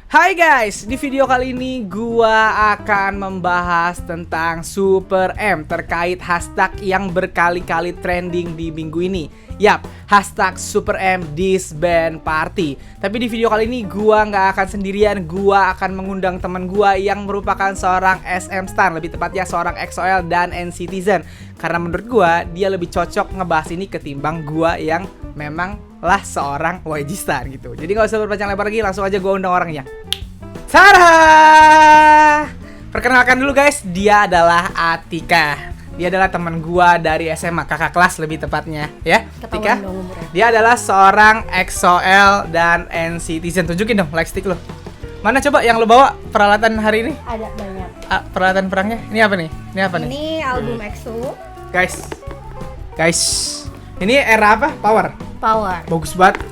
Hai guys, di video kali ini gua akan membahas tentang Super M terkait hashtag yang berkali-kali trending di minggu ini. Yap, hashtag Super M Disband Party. Tapi di video kali ini gua nggak akan sendirian, gua akan mengundang teman gua yang merupakan seorang SM Stan, lebih tepatnya seorang EXO-L dan NCTzen. Karena menurut gua dia lebih cocok ngebahas ini ketimbang gua yang memang lah seorang YG Stan gitu. Jadi nggak usah berpanjang lebar lagi, langsung aja gue undang orangnya. Tada! Perkenalkan dulu guys, dia adalah Atika. Dia adalah teman gua dari SMA, kakak kelas lebih tepatnya, ya. Atika. Dia adalah seorang EXO-L dan NCTzen. Tunjukin dong lightstick lo. Mana coba yang lo bawa peralatan hari ini? Ada banyak. Peralatan perangnya. Ini apa nih? Ini apa nih? Ini album EXO. Guys. Ini era apa? Power. Bagus banget.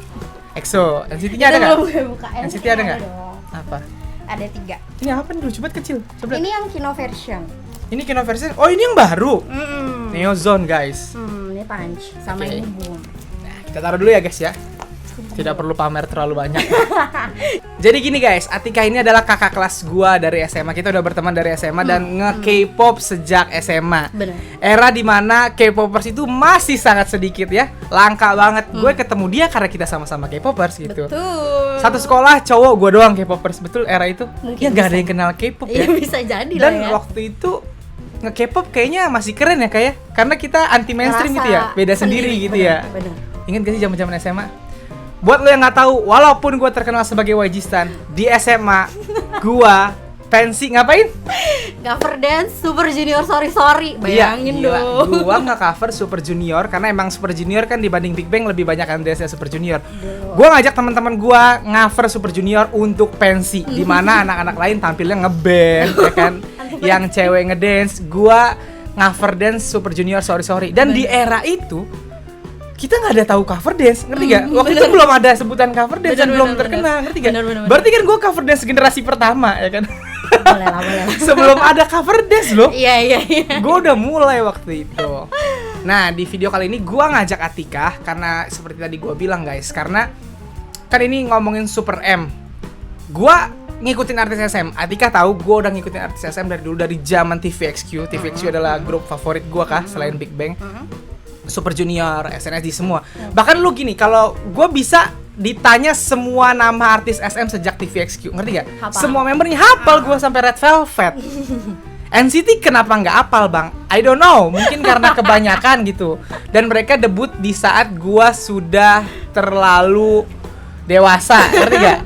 EXO. NCT-nya ada nggak? NCT ada nggak? Apa? Ada 3. Ini apa nih? Lucu banget kecil. Coba. Ini yang Kino version. Ini Kino version. Oh, ini yang baru. Neozone, guys. Ini Punch sama Oke. ini Boom. Nah, kita taruh dulu ya, guys ya. Tidak perlu pamer terlalu banyak. Jadi gini guys, Atika ini adalah kakak kelas gua dari SMA. Kita udah berteman dari SMA dan nge-K-pop sejak SMA. Bener. Era dimana K-popers itu masih sangat sedikit ya. Langka banget. Gue ketemu dia karena kita sama-sama K-popers gitu. Betul. Satu sekolah cowok gue doang K-popers. Betul era itu? Mungkin Ya gak ada bisa. yang kenal K-pop Iya ya. bisa jadi Dan lah ya. waktu itu nge-K-pop kayaknya masih keren ya kayak. Karena kita anti mainstream gitu ya. Beda sendiri gitu ya. Bener. Ingat gak sih zaman-zaman SMA? Buat lo yang nggak tahu, walaupun gue terkenal sebagai YG Stan, di SMA gue pensi ngapain? Cover dance Super Junior sorry. Bayangin dong. Gue nggak cover Super Junior karena emang Super Junior kan dibanding Big Bang lebih banyak kan dance Super Junior. Gue ngajak teman-teman gue cover Super Junior untuk pensi, di mana anak-anak lain tampilnya ngeband, ya kan? Yang cewek ngedance, gue cover dance Super Junior sorry. Dan di era itu kita nggak ada tahu cover dance, ngerti gak? Waktu itu belum ada sebutan cover dance dan belum terkenal, ngerti gak? Bener. Berarti kan gue cover dance generasi pertama, ya kan? Boleh lah. Sebelum ada cover dance loh, Iya. gue udah mulai waktu itu. Nah, di video kali ini gue ngajak Atika karena seperti tadi gue bilang guys, karena kan ini ngomongin Super M. Gue ngikutin artis SM. Atika tahu gue udah ngikutin artis SM dari dulu, dari zaman TVXQ. TVXQ adalah grup favorit gue kah selain Big Bang. Super Junior, SNSD semua. Bahkan lu gini, kalau gue bisa ditanya semua nama artis SM sejak TVXQ, ngerti gak? Hafal. Semua membernya hafal gue sampai Red Velvet. NCT kenapa nggak hafal bang? I don't know, mungkin karena kebanyakan gitu. Dan mereka debut di saat gue sudah terlalu dewasa, ngerti gak?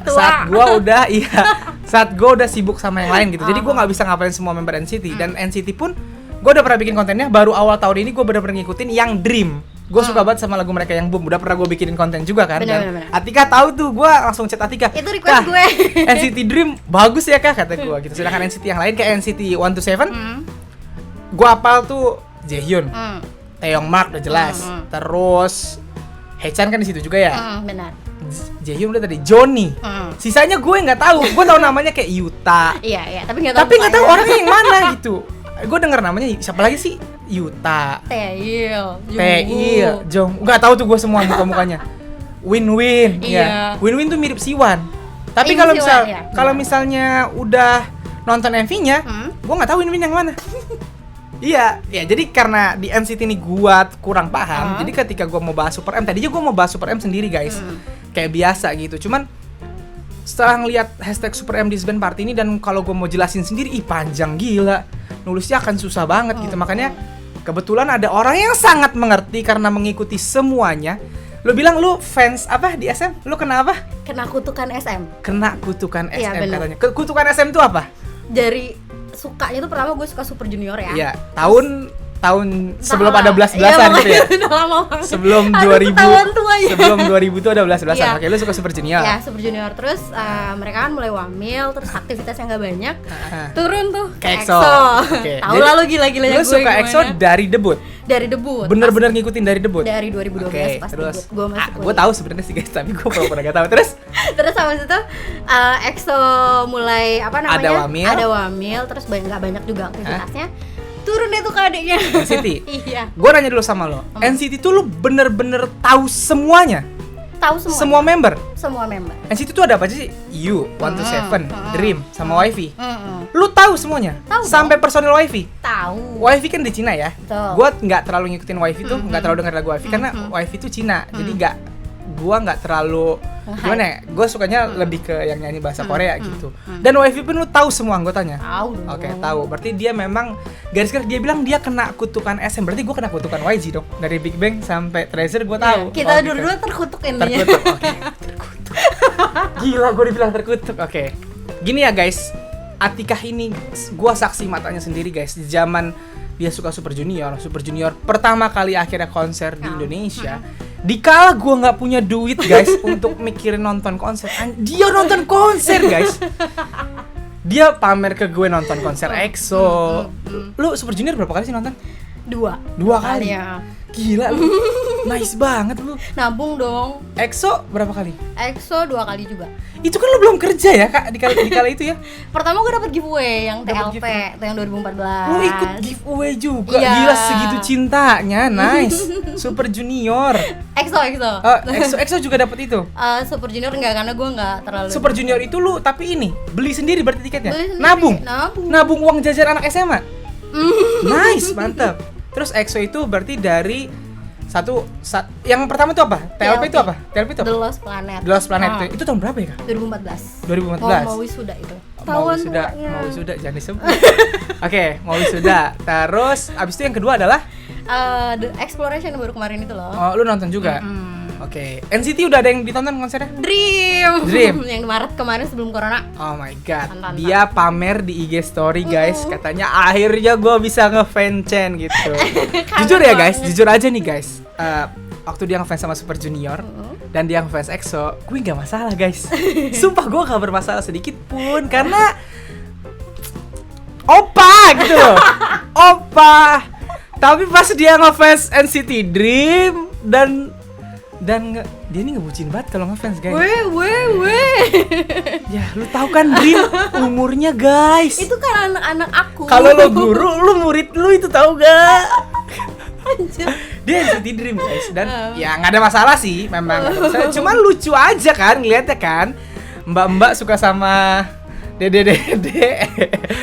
Saat gue udah sibuk sama yang lain gitu. Jadi gue nggak bisa ngapalin semua member NCT. Dan NCT pun gue udah pernah bikin kontennya, baru awal tahun ini gue bener-bener ngikutin yang Dream. Gue suka banget sama lagu mereka yang Boom. Udah pernah gue bikinin konten juga kan. Bener. Atika tahu tuh, gue langsung chat Atika. Itu request gue. NCT Dream bagus ya kak, kata gue gitu. Sedangkan NCT yang lain kayak NCT 127, gue apal tuh Jaehyun, Taeyongmark udah jelas. Terus Haechan kan di situ juga ya. Benar. Jaehyun udah tadi, Johnny. Sisanya gue nggak tahu. Gue tahu namanya kayak Yuta. Iya, tapi nggak tahu. Tapi nggak tahu orangnya yang mana gitu. Gue denger namanya siapa lagi sih? Yuta, Taeil, Jong. Nggak tahu tuh gue semua muka-mukanya. Win-Win, ya. Iya. Win-Win tuh mirip Siwan. Tapi Ini kalau Siwan, ya. kalau misalnya udah nonton MV-nya, gue nggak tahu Win-Win yang mana. Iya, ya jadi karena di NCT ini gue kurang paham. Jadi ketika gue mau bahas Super M, tadinya gue mau bahas Super M sendiri guys, kayak biasa gitu. Cuman setelah ngeliat hashtag Super M Disband Party ini, dan kalau gue mau jelasin sendiri, panjang gila, nulisnya akan susah banget gitu. Makanya kebetulan ada orang yang sangat mengerti karena mengikuti semuanya. Lu bilang lu fans apa di SM? Lu kena apa? Kena kutukan SM. Kena kutukan SM Iya, bener. katanya. Kutukan SM itu apa? Dari sukanya tuh pertama gue suka Super Junior ya. Iya, tahun sebelum Entahlah. ada belas-belasan gitu ya. Udah lama banget. Sebelum Aduh, 2000. ketahuan tua ya. Sebelum 2000 tuh ada belas-belasan. Iya. Oke, lu suka Super Junior. Ya, Super Junior. Terus mereka kan mulai wamil, terus aktivitasnya nggak banyak. Heeh. Turun tuh Ke ke EXO. EXO. Oke. Tahu Jadi, lah lu gila-gilanya Lu gue suka gimana. EXO dari debut? Dari debut. Bener-bener ngikutin dari debut? Dari 2012 Oke, pas terus debut. Gue masuk gue tahu sebenarnya sih guys, tapi gue pura-pura gak tahu. Terus Terus habis itu EXO mulai apa namanya? Ada wamil. Ada wamil, terus nggak banyak juga aktivitasnya. Turun deh tuh ke adiknya. NCT. Iya. Gue nanya dulu sama lo, NCT tuh lo bener-bener tahu semuanya? Tahu semua. Semua member. Semua member. NCT itu ada apa aja sih? You, 127, Dream, sama WIFI. Mm-mm. Lu tahu semuanya? Tahu Sampai personil WIFI. Tahu. WIFI kan di Cina ya. Betul. Gua nggak terlalu ngikutin WIFI tuh, nggak terlalu denger lagu WIFI karena WIFI itu Cina. Jadi gua nggak terlalu gimana ya? Gua sukanya lebih ke yang nyanyi bahasa Korea gitu. Dan WIFI pun lu tahu semua anggotanya. Tahu dong. Oke, tahu. Berarti dia memang garis-garis dia bilang dia kena kutukan SM. Berarti gua kena kutukan YG dong. Dari Big Bang sampai Treasure gua tahu. Kita Oh, gitu. dua-dua terkutuk intinya. Terkutuk. Oke. Terkutuk. Gila, gue dibilang terkutuk. Oke. Gini ya guys, Atikah ini gue saksi matanya sendiri guys. Di zaman dia suka Super Junior pertama kali akhirnya konser di Indonesia. Dikala gue nggak punya duit guys untuk mikirin nonton konser, dia nonton konser guys. Dia pamer ke gue nonton konser EXO. Lu Super Junior berapa kali sih nonton? Dua kali. Ya. Gila lu. Nice banget lu. Nabung dong. EXO berapa kali? EXO 2 kali juga. Itu kan lu belum kerja ya kak di kala itu ya? Pertama gue dapet giveaway yang Dapet TLP, giveaway. itu yang 2014. Lu ikut giveaway juga, Iya. gila segitu cintanya, nice. Super Junior. EXO. EXO juga dapet itu. Super Junior enggak, karena gue enggak terlalu. Super Junior itu lu tapi ini beli sendiri berarti tiketnya? Beli sendiri. Nabung Nabung. uang jajan anak SMA. Nice, mantap. Terus EXO itu berarti dari yang pertama itu apa? TLP itu apa? TLP itu The apa? Lost Planet. The Lost Planet itu tahun berapa ya kak? 2014. 2014. Mau wisuda itu. Mau wisuda jangan disebut. Oke, mau wisuda. Terus abis itu yang kedua adalah The Exploration baru kemarin itu loh. oh, lu nonton juga? Oke. NCT udah ada yang ditonton konsernya? Dream. Yang Maret kemarin sebelum corona. Oh my god. Tonton. Dia pamer di IG story guys, katanya akhirnya gue bisa nge-fancen gitu. Jujur ya guys, jujur aja nih guys. Waktu dia ngefans sama Super Junior dan dia ngefans EXO, gue nggak masalah guys. Sumpah gue nggak bermasalah sedikit pun karena opa gitu loh. Opa. Tapi pas dia ngefans NCT Dream dan dia ini ngebucin banget kalau ngefans guys. Weh. Ya lu tahu kan Dream umurnya guys. Itu kan anak-anak aku. Kalau lo guru, lu murid lu itu tahu gak? Anjir. Dia NCT Dream guys dan ya nggak ada masalah sih, memang nggak ada masalah. Cuma lucu aja kan ngeliatnya kan. Mbak-mbak suka sama dede.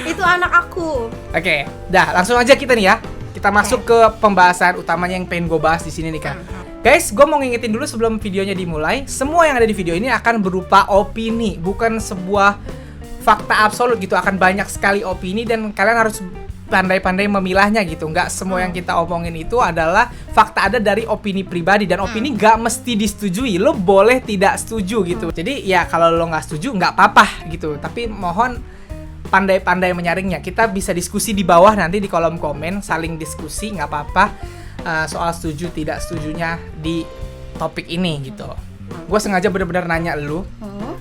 Itu anak aku. Oke, dah langsung aja kita nih ya. Kita masuk ke pembahasan utamanya yang pengen gue bahas di sini nih kan. Guys, gue mau ngingetin dulu sebelum videonya dimulai. Semua yang ada di video ini akan berupa opini, bukan sebuah fakta absolut gitu. Akan banyak sekali opini dan kalian harus pandai-pandai memilahnya gitu. Nggak semua yang kita omongin itu adalah fakta, ada dari opini pribadi. Dan opini nggak mesti disetujui. Lo boleh tidak setuju gitu. Jadi ya kalau lo nggak setuju nggak apa-apa gitu. Tapi mohon pandai-pandai menyaringnya. Kita bisa diskusi di bawah nanti di kolom komen, saling diskusi, nggak apa-apa. Soal setuju tidak setujunya di topik ini gitu. Gue sengaja bener-bener nanya lu.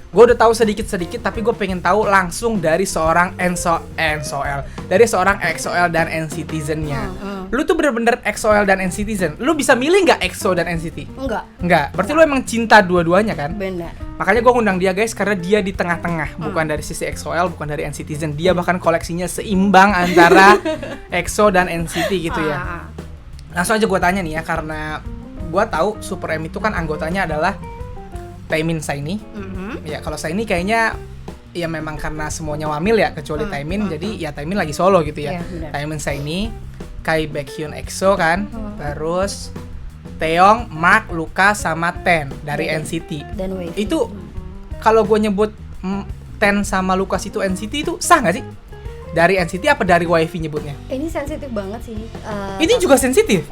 Gue udah tahu sedikit-sedikit, tapi gue pengen tahu langsung dari seorang dari seorang EXO-L dan NCTzen-nya. Lu tuh bener-bener EXO-L dan NCTzen. Lu bisa milih nggak EXO dan NCT? Enggak. Berarti lu emang cinta dua-duanya kan? Benar. Makanya gue ngundang dia guys, karena dia di tengah-tengah, bukan dari sisi EXO-L, bukan dari NCTzen. Dia bahkan koleksinya seimbang antara EXO dan NCT gitu ya. Langsung aja gue tanya nih ya, karena gue tahu Super M itu kan anggotanya adalah Taemin, Saini. Ya kalau Saini kayaknya ya memang karena semuanya wamil ya, kecuali Taemin. Jadi ya Taemin lagi solo gitu ya. Taemin, Saini, Kai, Baekhyun, EXO kan. Terus Taeyong, Mark, Luka sama Ten dari NCT. Dan Wave. Itu kalau gue nyebut Ten sama Lukas itu NCT itu sah nggak sih? Dari NCT apa dari WIFI nyebutnya? Ini sensitif banget sih. Ini juga sensitif.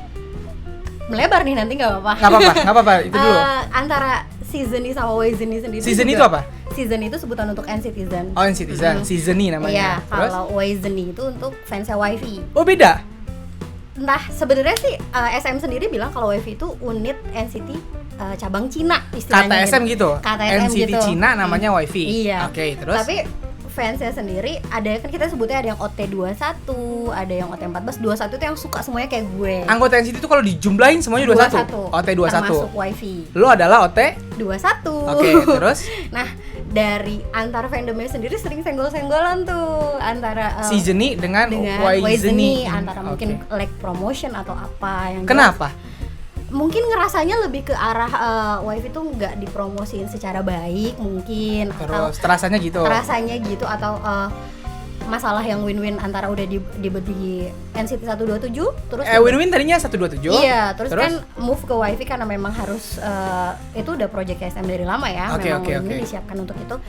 Melebar nih nanti nggak apa-apa. Nggak apa-apa. Itu dulu. Antara Seasony sama Waizeni sendiri. Season itu apa? Season itu sebutan untuk NCTzen. Oh, NCTzen. Seasony namanya. Iya, Terus? kalau Waizeni itu untuk fansnya WIFI. Oh, beda? Entah, sebenarnya sih SM sendiri bilang kalau WIFI itu unit NCT cabang Cina istilahnya. KTSM gitu? KTSM NCT gitu. Cina namanya WIFI? Iya. Oke, terus? Tapi fansnya sendiri ada kan kita sebutnya ada yang OT21, ada yang OT14. 21 itu yang suka semuanya kayak gue. Anggota NCT itu kalau dijumlahin semuanya 21? OT21. Termasuk WIFI. Lo adalah OT? 21. Oke, terus? Nah, dari antar fandomnya sendiri sering senggol-senggolan tuh antara Seasony dengan Waizeni, Waizeni. antara mungkin like promotion atau apa yang Kenapa? mungkin ngerasanya lebih ke arah wife itu nggak dipromosiin secara baik mungkin, Terus terasanya gitu. Atau masalah yang win-win antara udah di NCT 127 terus Win-win tadinya 127. iya, terus kan move ke wifi karena memang harus itu udah project SM dari lama ya, memang win-win disiapkan untuk itu.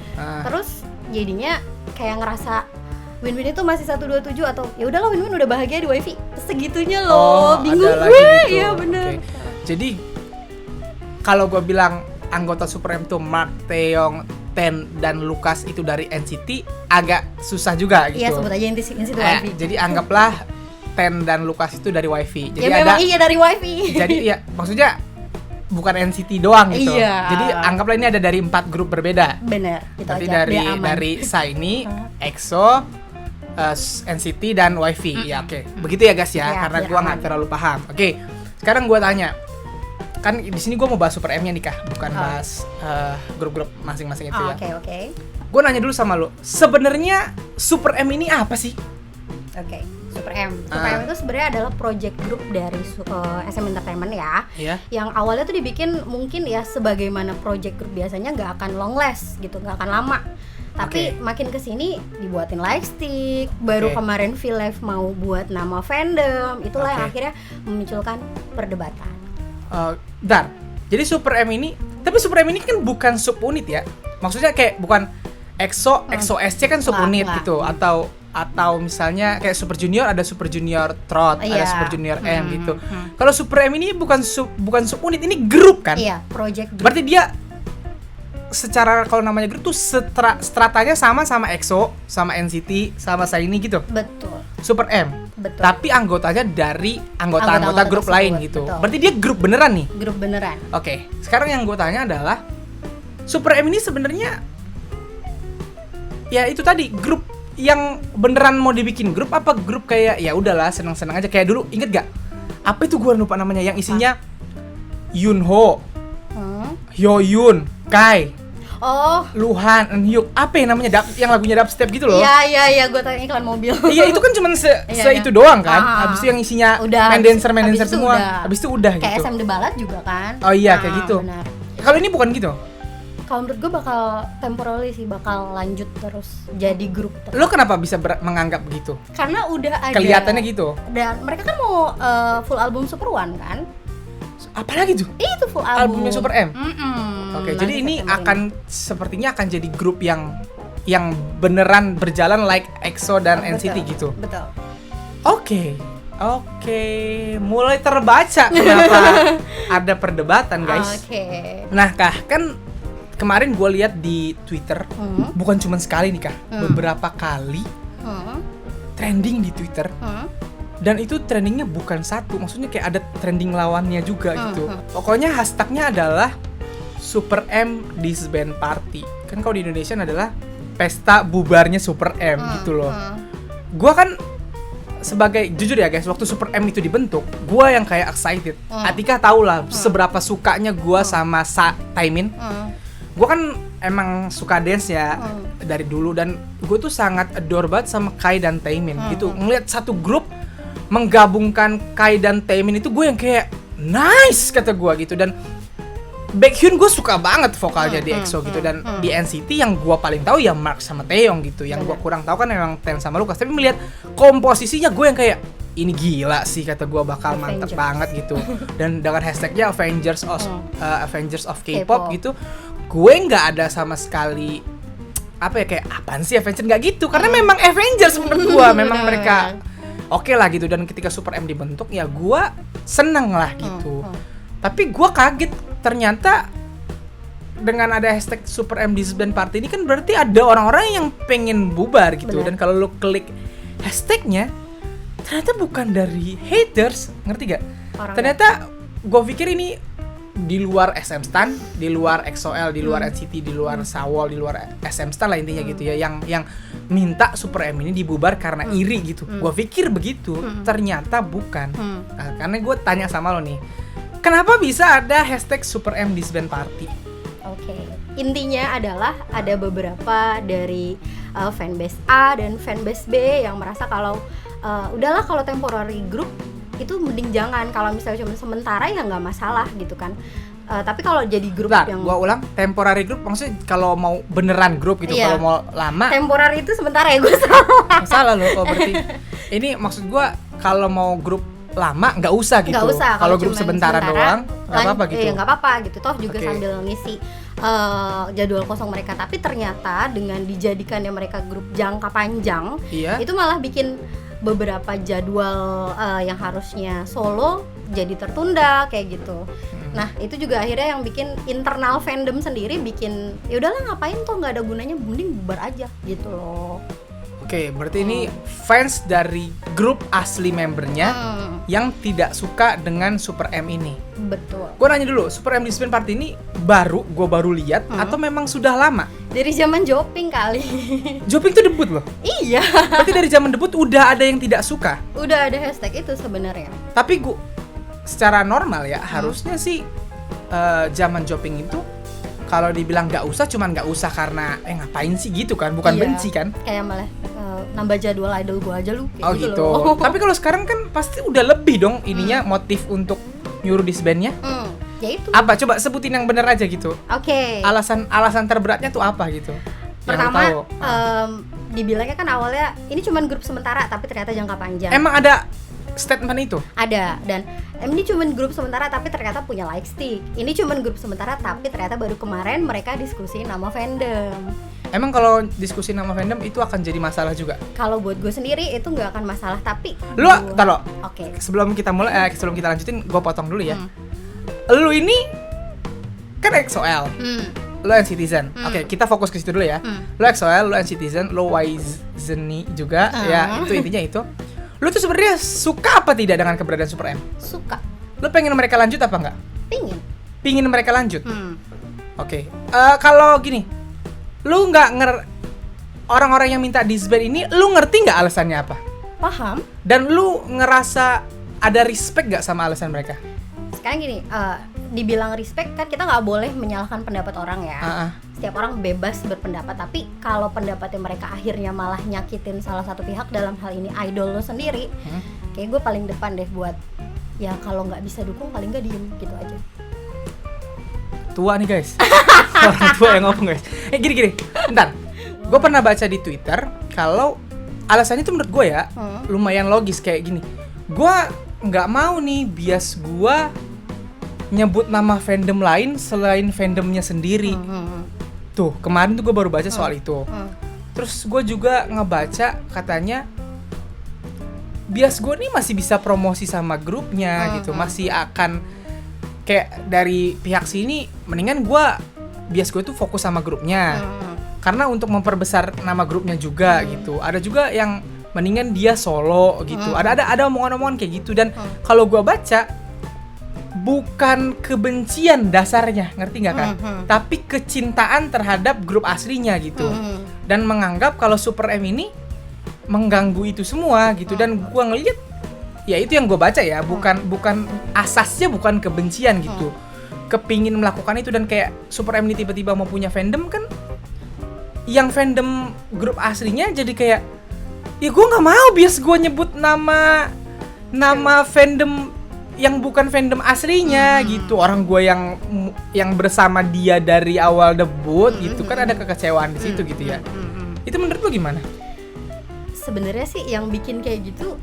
Terus jadinya kayak ngerasa win-win itu masih 127 atau ya udahlah win-win udah bahagia di wifi segitunya loh, bingung gue gitu. Iya bener. Jadi kalau gue bilang anggota Super M tuh Mark, Taeyong, Ten dan Lukas itu dari NCT agak susah juga gitu. Iya, sebut aja NCT wifi. Jadi anggaplah Ten dan Lukas itu dari wifi. Jadi ya memang iya dari wifi. Jadi ya maksudnya bukan NCT doang gitu. Iya. Jadi anggaplah ini ada dari 4 grup berbeda. Bener, gitu Berarti aja. dari SHINee, EXO, NCT dan wifi. Ya oke. Begitu ya guys ya, karena gua nggak terlalu paham. Oke. Sekarang gua tanya. Kan di sini gue mau bahas Super M-nya nih Kak, bukan bahas grup-grup masing-masing itu ya. Oke. Gue nanya dulu sama lo, sebenarnya Super M ini apa sih? Oke, Super M. Super M itu sebenarnya adalah project group dari SM Entertainment ya. Iya. Yang awalnya tuh dibikin mungkin ya sebagaimana project group biasanya nggak akan long last gitu, nggak akan lama. Tapi makin kesini dibuatin lightstick, baru kemarin V-Live mau buat nama fandom, itulah yang akhirnya memunculkan perdebatan. Jadi Super M ini, tapi Super M ini kan bukan subunit ya. Maksudnya kayak bukan EXO, EXO SC kan subunit gitu, atau misalnya kayak Super Junior ada Super Junior Trot, ada Super Junior M gitu. Kalau Super M ini bukan subunit, ini grup kan? Iya, project group. Berarti dia secara kalau namanya grup tuh stratanya sama EXO, sama NCT, sama SHINee gitu. Betul. Super M. Betul. Tapi anggotanya dari anggota grup tersebut, lain gitu. Betul. Berarti dia grup beneran nih. Grup beneran. Oke. Sekarang yang gue tanya adalah Super M ini sebenarnya ya itu tadi grup yang beneran mau dibikin grup apa grup kayak ya udahlah senang-senang aja kayak dulu, inget gak? Apa itu gue lupa namanya yang isinya Yunho, Hyoyun, Kai, Luhan, Eunhyuk, apa yang namanya yang lagunya dubstep gitu loh. Iya, gue tanya iklan mobil. Iya, itu kan cuma itu doang kan. Habis itu yang isinya udah, main dancer semua. Habis itu udah kayak gitu. SM The Ballad juga kan. Oh iya, kayak gitu. Benar. Kalau ini bukan gitu. Kalau menurut gue bakal temporary sih, bakal lanjut terus jadi grup terus. Lo kenapa bisa menganggap begitu? Karena udah ada. Kelihatannya gitu. Dan mereka kan mau full album Super One kan? Apalagi tuh? Itu full album. Albumnya Super M. Nanti Oke, jadi ini sepertinya akan jadi grup yang beneran berjalan like EXO dan NCT gitu. Betul. Oke, mulai terbaca kenapa ada perdebatan guys. Oke. Nah Kak, kan kemarin gue lihat di Twitter, bukan cuma sekali nih Kak, beberapa kali trending di Twitter. Dan itu trendingnya bukan satu, maksudnya kayak ada trending lawannya juga gitu. Pokoknya hashtagnya adalah Super M Disband Party. Kan kalau di Indonesia adalah pesta bubarnya Super M gitu loh. Gua kan sebagai, jujur ya guys, waktu Super M itu dibentuk, gua yang kayak excited. Atika tau lah seberapa sukanya gua sama Taemin. Gua kan emang suka dance ya dari dulu, dan gue tuh sangat adore banget sama Kai dan Taemin gitu. Ngeliat satu grup menggabungkan Kai dan Taemin itu gue yang kayak nice kata gue gitu. Dan Baekhyun gue suka banget vokalnya di EXO gitu, dan di NCT yang gue paling tahu ya Mark sama Taeyong gitu. Yang gue kurang tahu kan memang Ten sama Lukas. Tapi melihat komposisinya gue yang kayak ini gila sih kata gue, bakal mantep banget gitu. Dan dengan hashtagnya Avengers of K-pop gitu, gue nggak ada sama sekali apa ya kayak apaan sih Avengers, nggak gitu. Karena memang Avengers menurut gue memang mereka oke lah gitu. Dan ketika Super M dibentuk ya gue seneng lah gitu. Tapi gue kaget ternyata dengan ada hashtag Super M Disband Party ini kan berarti ada orang-orang yang pengen bubar gitu. Dan kalau lo klik hashtagnya ternyata bukan dari haters, ngerti gak? Ternyata gue pikir ini di luar SM Stan, di luar EXO-L, di luar NCT, di luar Sawol, di luar SM Stan lah intinya gitu ya, yang minta Super M ini dibubar karena iri gitu. Gue pikir begitu, ternyata bukan. Nah, karena gue tanya sama lo nih, kenapa bisa ada hashtag Super M Disband Party? Oke, intinya adalah ada beberapa dari fanbase A dan fanbase B yang merasa kalau udahlah kalau temporary group itu mending jangan. Kalau misalnya cuma sementara ya nggak masalah gitu kan. Tapi kalau jadi grup yang gua ulang, temporary group maksudnya kalau mau beneran grup gitu, kalau mau lama. Temporary itu sementara ya, gue salah loh. Oh, berarti ini maksud gua kalau mau grup lama nggak usah gitu. Nggak usah. Kalau grup sementara doang nggak apa-apa gitu. Iya nggak apa-apa gitu. Toh juga sambil ngisi jadwal kosong mereka. Tapi ternyata dengan dijadikannya mereka grup jangka panjang, itu malah bikin beberapa jadwal yang harusnya solo jadi tertunda kayak gitu. Nah itu juga akhirnya yang bikin internal fandom sendiri bikin ya udahlah ngapain tuh, nggak ada gunanya, mending bubar aja gitu loh. Oke, berarti ini fans dari grup asli membernya yang tidak suka dengan Super M ini. Betul. Gue nanya dulu, Super M Disband Party ini gue baru lihat atau memang sudah lama? Dari zaman Jopping kali. Jopping tuh debut loh? Iya. Berarti dari zaman debut udah ada yang tidak suka? Udah ada hashtag itu sebenarnya. Tapi secara normal ya harusnya sih zaman Jopping itu kalau dibilang nggak usah, cuman nggak usah karena ngapain sih gitu kan, bukan benci kan? Kayak malah nambah jadwal idol gua aja lu. Oh gitu. Tapi kalau sekarang kan pasti udah lebih dong ininya motif untuk nyuruh disbandnya. Ya itu. Apa? Coba sebutin yang bener aja gitu. Oke. Alasan terberatnya tuh apa gitu? Pertama, dibilangnya kan awalnya ini cuman grup sementara tapi ternyata jangka panjang. Emang ada statement itu? Ada, dan ini cuman grup sementara tapi ternyata punya like stick. Ini cuman grup sementara tapi ternyata baru kemarin mereka diskusiin nama fandom. Emang kalau diskusi nama fandom itu akan jadi masalah juga? Kalau buat gue sendiri itu nggak akan masalah, tapi lu kalau Oke. Sebelum kita lanjutin, gue potong dulu ya. Lu ini kan EXO-L. Lu NCTzen. Oke, kita fokus ke situ dulu ya. Lu EXO-L, lu NCTzen, lu YZNI juga. Ya, itu intinya itu. Lu tuh sebenarnya suka apa tidak dengan keberadaan Super M? Suka. Lu pengen mereka lanjut apa enggak? Pingin mereka lanjut? Oke. Kalau gini, lu nggak orang-orang yang minta disband ini, lu ngerti nggak alasannya apa? Paham. Dan lu ngerasa ada respect nggak sama alasan mereka? Sekarang gini, dibilang respect kan kita nggak boleh menyalahkan pendapat orang ya. Setiap orang bebas berpendapat, tapi kalau pendapatnya mereka akhirnya malah nyakitin salah satu pihak, dalam hal ini idol lo sendiri, kayak gue paling depan deh buat ya kalau nggak bisa dukung paling nggak diem gitu aja. Tua nih guys. Orang tua yang ngomong guys. Gini, bentar. Gue pernah baca di Twitter kalau alasannya tuh menurut gue ya lumayan logis kayak gini. Gue nggak mau nih bias gue nyebut nama fandom lain selain fandomnya sendiri. Tuh kemarin tuh gue baru baca soal itu. Terus gue juga ngebaca katanya bias gue nih masih bisa promosi sama grupnya gitu, masih akan kayak dari pihak sini mendingan bias gue tuh fokus sama grupnya karena untuk memperbesar nama grupnya juga gitu. Ada juga yang mendingan dia solo gitu. Ada omongan-omongan kayak gitu, dan kalau gue baca bukan kebencian dasarnya, ngerti nggak kan? Tapi kecintaan terhadap grup aslinya gitu, dan menganggap kalau Super M ini mengganggu itu semua gitu. Dan gue ngeliat ya itu yang gue baca ya, bukan asasnya bukan kebencian gitu, kepingin melakukan itu. Dan kayak Super M ini tiba-tiba mau punya fandom kan, yang fandom grup aslinya jadi kayak ya gue nggak mau bias gue nyebut nama fandom yang bukan fandom aslinya gitu. Orang gue yang bersama dia dari awal debut gitu kan, ada kekecewaan di situ gitu ya. Itu menurut lo gimana? Sebenarnya sih yang bikin kayak gitu,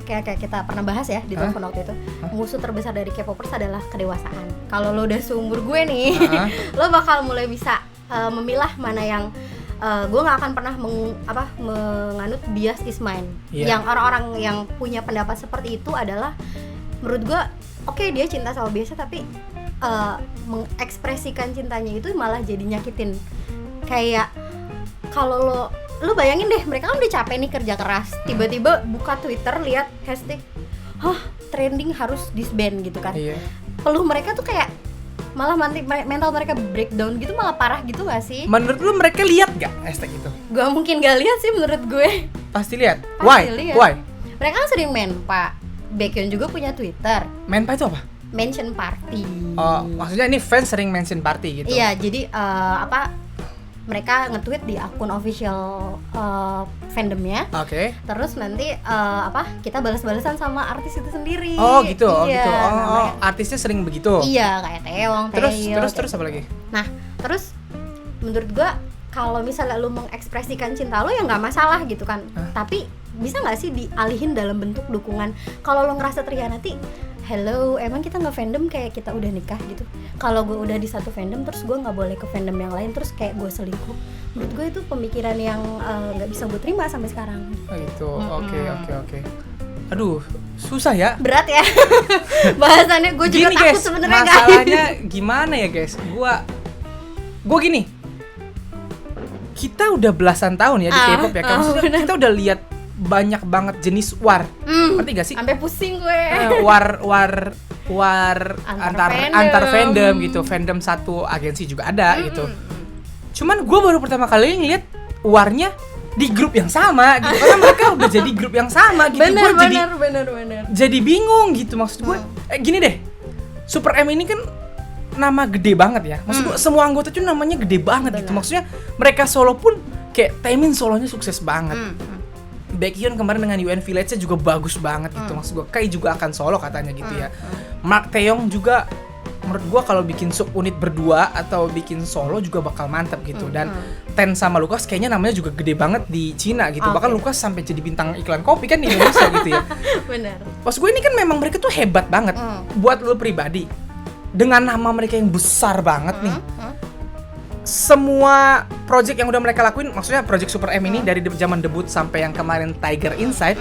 kayak kita pernah bahas ya di telepon waktu itu, musuh terbesar dari K-popers adalah kedewasaan. Kalau lo udah seumur gue nih, lo bakal mulai bisa memilah mana yang gue nggak akan pernah menganut bias is mine. Yang orang-orang yang punya pendapat seperti itu adalah menurut gue oke, dia cinta sama biasa, tapi mengekspresikan cintanya itu malah jadi nyakitin. Kayak kalau lo bayangin deh, mereka kan udah capek nih kerja keras, tiba-tiba buka Twitter lihat hashtag trending harus disband gitu kan. Peluh mereka tuh kayak malah mental mereka breakdown gitu, malah parah gitu gak sih? Menurut lu mereka lihat gak hashtag itu? Gak mungkin gak lihat sih menurut gue. Pasti lihat. Why? Mereka kan sering menpa. Baekhyun juga punya Twitter. Menpa itu apa? Mention party. Oh, maksudnya ini fans sering mention party gitu? Iya, jadi mereka nge-tweet di akun official fandomnya. Oke. Terus nanti kita balas-balasan sama artis itu sendiri. Oh gitu, iya, artisnya sering begitu. Iya, kayak Taeyong, Terus apa lagi? Nah, terus menurut gua kalau misalnya lu mengekspresikan cinta lu ya nggak masalah gitu kan. Tapi bisa nggak sih dialihin dalam bentuk dukungan? Kalau lu ngerasa terhianati, hello, emang kita nggak fandom kayak kita udah nikah gitu? Kalau gue udah di satu fandom terus gue nggak boleh ke fandom yang lain terus kayak gue selingkuh, menurut gue itu pemikiran yang nggak bisa gue terima sampai sekarang. Oh gitu, oke. Aduh, susah ya. Berat ya bahasannya. Gue juga takut sebenarnya. Masalahnya gimana ya guys? Gue gini. Kita udah belasan tahun ya di K-pop ya. Maksudnya kita udah lihat banyak banget jenis war. Ngerti gak sih? Sampai pusing gue. War antar fandom gitu. Fandom satu agensi juga ada gitu. Cuman gue baru pertama kali ngeliat warnya di grup yang sama gitu. Karena mereka udah jadi grup yang sama gitu. Bener. Jadi bingung gitu. Maksud gue gini deh, Super M ini kan nama gede banget ya. Maksud gue semua anggota tuh namanya gede banget gitu. Maksudnya mereka solo pun kayak Taemin solonya sukses banget. Baekhyun kemarin dengan UN Village-nya juga bagus banget gitu. Maksud gue Kai juga akan solo katanya gitu ya. Mark Taeyong juga menurut gue kalau bikin subunit berdua atau bikin solo juga bakal mantap gitu. Dan Ten sama Lucas kayaknya namanya juga gede banget di Cina gitu. Bahkan Lucas sampai jadi bintang iklan kopi kan di Indonesia gitu ya. Benar. Maksud gue ini kan memang mereka tuh hebat banget. Buat lo pribadi, dengan nama mereka yang besar banget nih, semua project yang udah mereka lakuin, maksudnya project Super M ini dari zaman debut sampai yang kemarin Tiger Inside,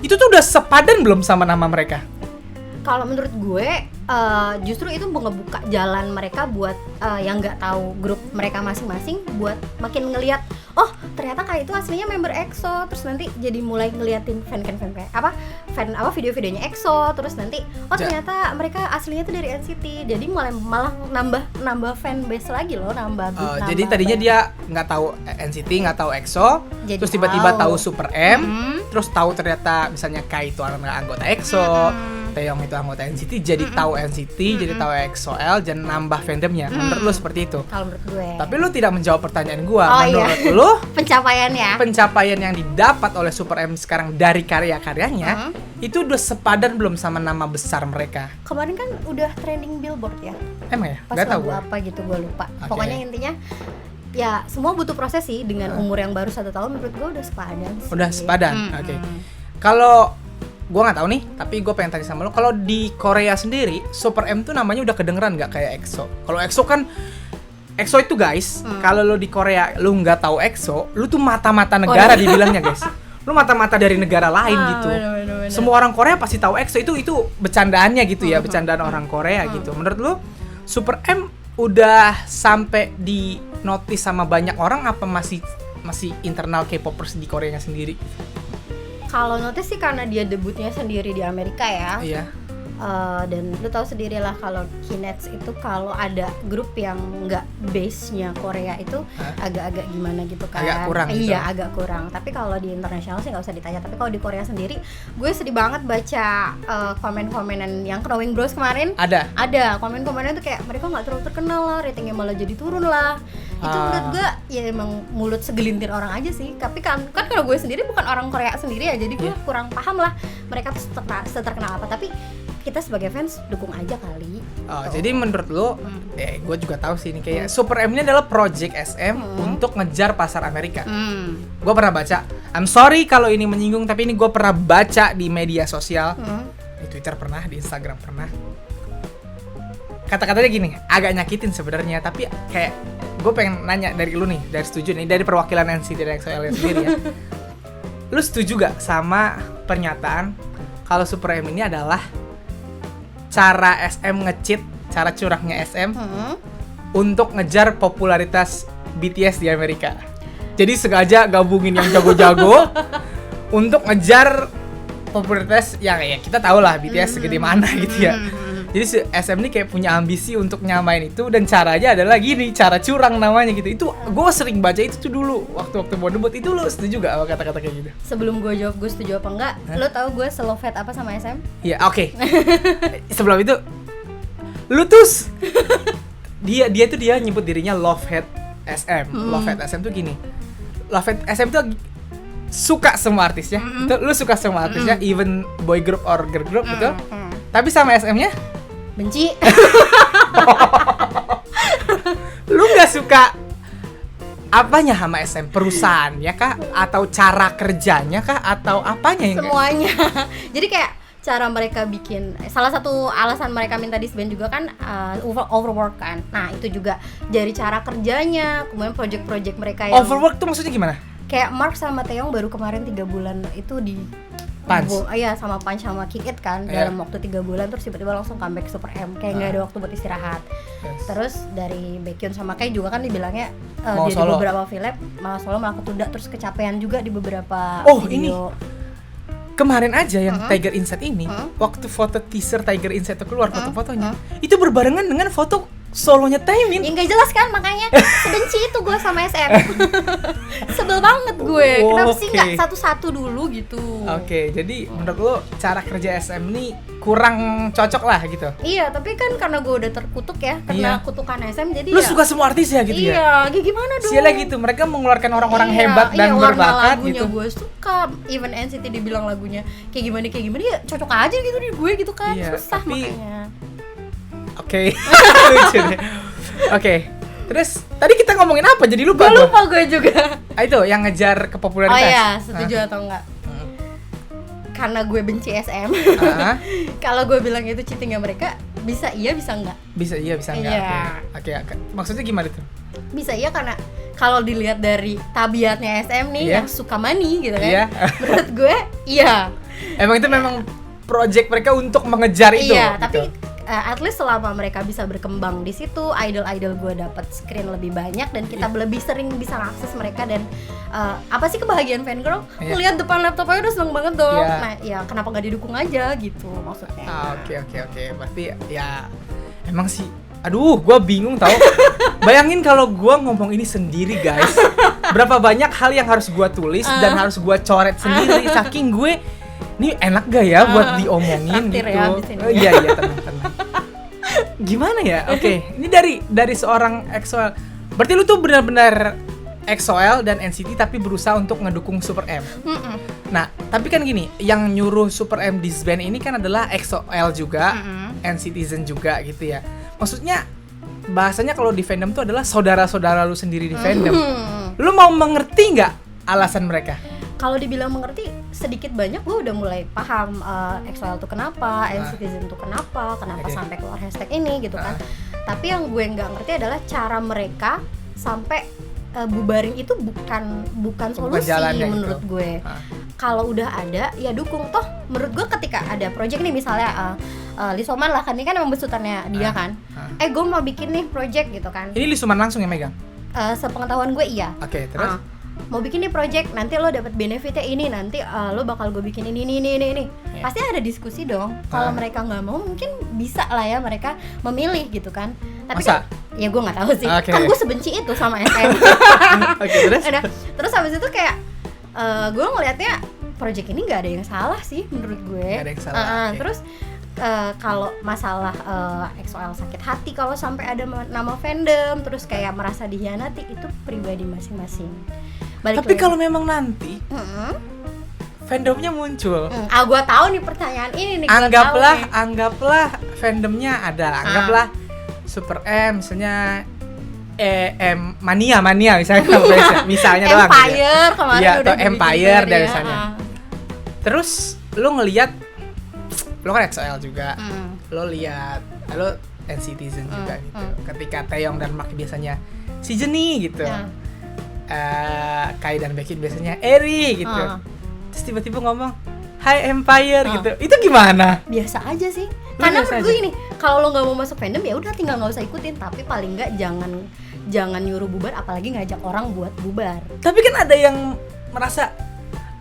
itu tuh udah sepadan belum sama nama mereka? Kalau menurut gue justru itu ngebuka jalan mereka buat yang nggak tahu grup mereka masing-masing buat makin ngelihat, oh ternyata Kai itu aslinya member EXO, terus nanti jadi mulai ngeliatin fan video-videonya EXO, terus nanti ternyata mereka aslinya itu dari NCT, jadi malah nambah fan base lagi loh, nambah jadi tadinya dia nggak tahu NCT, nggak tahu EXO, jadi terus tiba-tiba tahu Super M, terus tahu ternyata misalnya Kai itu anggota EXO, Taeyong itu anggota NCT, jadi tahu NCT, jadi tahu EXO-L, dan nambah fandomnya. Menurut lu seperti itu? Kalau menurut gue. Tapi lu tidak menjawab pertanyaan gue. Menurut lu pencapaian yang didapat oleh Super M sekarang dari karya-karyanya itu udah sepadan belum sama nama besar mereka? Kemarin kan udah trending Billboard ya. Emang ya? Pas lagu apa gitu gue lupa. Pokoknya intinya ya semua butuh proses sih. Dengan umur yang baru 1 tahun menurut gue udah sepadan sih. Udah sepadan. Oke. Kalau gue nggak tahu nih, tapi gue pengen tanya sama lo, kalau di Korea sendiri Super M tuh namanya udah kedengeran nggak kayak EXO? Kalau EXO kan, EXO itu guys, kalau lo di Korea lo nggak tahu EXO, lo tuh mata-mata negara dibilangnya guys. Lo mata-mata dari negara lain gitu. Bener. Semua orang Korea pasti tahu EXO, itu bercandaannya gitu ya, bercandaan orang Korea gitu. Menurut lo Super M udah sampai di notice sama banyak orang apa masih internal K-popers di Koreanya sendiri? Kalau notice sih karena dia debutnya sendiri di Amerika ya. Iya. Dan lu tahu sendiri lah kalau Kinets itu kalau ada grup yang nggak base-nya Korea itu agak-agak gimana gitu kan. Agak kurang gitu. Iya, agak kurang. Tapi kalau di internasional sih nggak usah ditanya. Tapi kalau di Korea sendiri, gue sedih banget baca komen-komenan yang Knowing Bros kemarin. Ada komen-komennya tuh kayak mereka nggak terlalu terkenal lah, ratingnya malah jadi turun lah. Itu menurut gue ya emang mulut segelintir orang aja sih. Tapi kan kalau gue sendiri bukan orang Korea sendiri ya, jadi gue kurang paham lah mereka tuh seterkenal apa. Tapi kita sebagai fans dukung aja kali. Jadi menurut lo, gue juga tahu sih ini kayak Super M ini adalah project SM untuk ngejar pasar Amerika. Gue pernah baca, I'm sorry kalau ini menyinggung, tapi ini gue pernah baca di media sosial, di Twitter pernah, di Instagram pernah. Kata-katanya gini, agak nyakitin sebenarnya, tapi kayak gue pengen nanya dari lu nih, dari setuju nih, dari perwakilan NCT dan EXO-L sendiri ya. Lu setuju gak sama pernyataan kalau Super M ini adalah cara SM nge-cheat, cara curangnya SM untuk ngejar popularitas BTS di Amerika? Jadi sengaja gabungin yang jago-jago untuk ngejar popularitas yang ya kita tahu lah BTS segede mana gitu ya. Jadi SM ini kayak punya ambisi untuk nyamain itu, dan caranya adalah gini, cara curang namanya gitu. Itu gue sering baca itu tuh dulu waktu mau debut. Itu lo setuju gak sama kata-kata kayak gitu? Sebelum gue jawab gue setuju apa enggak, lo tau gue selove head apa sama SM? Iya, oke. Sebelum itu lu tuh dia nyebut dirinya love head SM. Love at SM tuh gini. Love at SM tuh suka semua artisnya. Betul, lu suka semua artisnya, even boy group or girl group, betul. Tapi sama SM-nya benci. Lu nggak suka apanya sama SM? Perusahaannya kah? Atau cara kerjanya kah? Atau apanya yang semuanya. Jadi kayak cara mereka bikin, salah satu alasan mereka minta disband juga kan overwork kan. Nah itu juga dari cara kerjanya, kemudian project-project mereka yang overwork tuh maksudnya gimana? Kayak Mark sama Taeyong baru kemarin 3 bulan itu di Punch. Iya, sama Punch sama Kick It kan, dalam waktu 3 bulan terus tiba-tiba langsung comeback Super M, kayak nggak ada waktu buat istirahat. Terus dari Baekhyun sama Kai juga kan dibilangnya di beberapa film malah solo malah ketunda, terus kecapean juga di beberapa video. Kemarin aja yang Tiger Inside ini, waktu foto teaser Tiger Inside itu keluar foto-fotonya, itu berbarengan dengan foto solonya Taemin. Ya nggak jelas kan, makanya sebenci itu gue sama SM. Sebel banget gue. Kenapa sih nggak satu-satu dulu gitu? Oke, jadi menurut lo cara kerja SM ini kurang cocok lah gitu? Iya, tapi kan karena gue udah terkutuk ya, karena kutukan SM, jadi lu suka semua artis ya gitu ya? Iya, gimana dong? Sialah gitu, mereka mengeluarkan orang-orang hebat dan berbakat gitu. Gue suka, even NCT dibilang lagunya kayak gimana ya cocok aja gitu di gue gitu kan. Susah tapi makanya. Oke. Lucu deh. Oke. Terus tadi kita ngomongin apa? Jadi lupa gue juga. Itu yang ngejar kepopularitas. Oh iya, setuju atau enggak? Karena gue benci SM. Kalau gue bilang itu cheatingnya mereka, bisa iya bisa enggak? Bisa iya bisa enggak. Iya. Oke. Maksudnya gimana tuh? Bisa iya karena kalau dilihat dari tabiatnya SM nih yang suka money gitu kan. Menurut gue iya. Emang itu memang project mereka untuk mengejar itu. Iya, tapi at least selama mereka bisa berkembang di situ, idol-idol gue dapat screen lebih banyak dan kita lebih sering bisa akses mereka, dan apa sih kebahagiaan fangirl? Lihat depan laptopnya udah seneng banget dong. Nah, ya kenapa nggak didukung aja gitu maksudnya. Oke. Berarti ya emang sih. Aduh, gue bingung tau. Bayangin kalau gue ngomong ini sendiri guys, berapa banyak hal yang harus gue tulis dan harus gue coret sendiri, saking gue ini enak gak ya buat diomongin gitu. Iya tenang. Gimana ya? Oke. Ini dari seorang EXO-L. Berarti lu tuh benar-benar EXO-L dan NCT tapi berusaha untuk ngedukung Super M. Nah, tapi kan gini, yang nyuruh Super M disband ini kan adalah EXO-L juga, NCTzen juga gitu ya. Maksudnya bahasanya kalau di fandom tuh adalah saudara-saudara lu sendiri di fandom. Lu mau mengerti nggak alasan mereka? Kalau dibilang mengerti, sedikit banyak gue udah mulai paham EXO-L tuh kenapa, NCTzen tuh kenapa sampai keluar hashtag ini gitu kan. Tapi yang gue nggak ngerti adalah cara mereka sampai bubarin itu bukan solusi menurut gue. Kalau udah ada ya dukung, toh menurut gue ketika ada project nih misalnya Lee So-man lah kan, ini kan emang besutannya dia kan. Gue mau bikin nih project gitu kan. Ini Lee So-man langsung yang megang? Sepengetahuan gue iya. Oke, terus? Mau bikin nih project, nanti lo dapat benefitnya ini, nanti lo bakal gue bikin ini. Pasti ada diskusi dong. Kalau mereka nggak mau, mungkin bisa lah ya mereka memilih gitu kan. Tapi kan, ya gue nggak tahu sih. Kan gue sebenci itu sama SM. Terus habis itu kayak gue ngelihatnya project ini nggak ada yang salah sih menurut gue. Nggak ada yang salah. Terus kalau masalah EXO-L sakit hati kalau sampai ada nama fandom, terus kayak merasa dihianati, itu pribadi masing-masing. Tapi kalau memang nanti fandomnya muncul, gue tahu nih pertanyaan ini nih. Anggaplah fandomnya ada, anggaplah Super M misalnya Mania misalnya doang. Empire kemarin ya, udah atau Empire dan misalnya. Terus lo ngelihat, lo kan EXO-L juga, lo lihat, lo NCTzen juga gitu. Ketika Taeyong dan Mark biasanya si Jennie gitu. Kai dan Baekhyun biasanya Eri gitu. Terus tiba-tiba ngomong Hi Empire gitu. Itu gimana? Biasa aja sih. Karena menurut gue gini, kalau lo nggak mau masuk fandom ya udah tinggal nggak usah ikutin. Tapi paling nggak jangan nyuruh bubar, apalagi ngajak orang buat bubar. Tapi kan ada yang merasa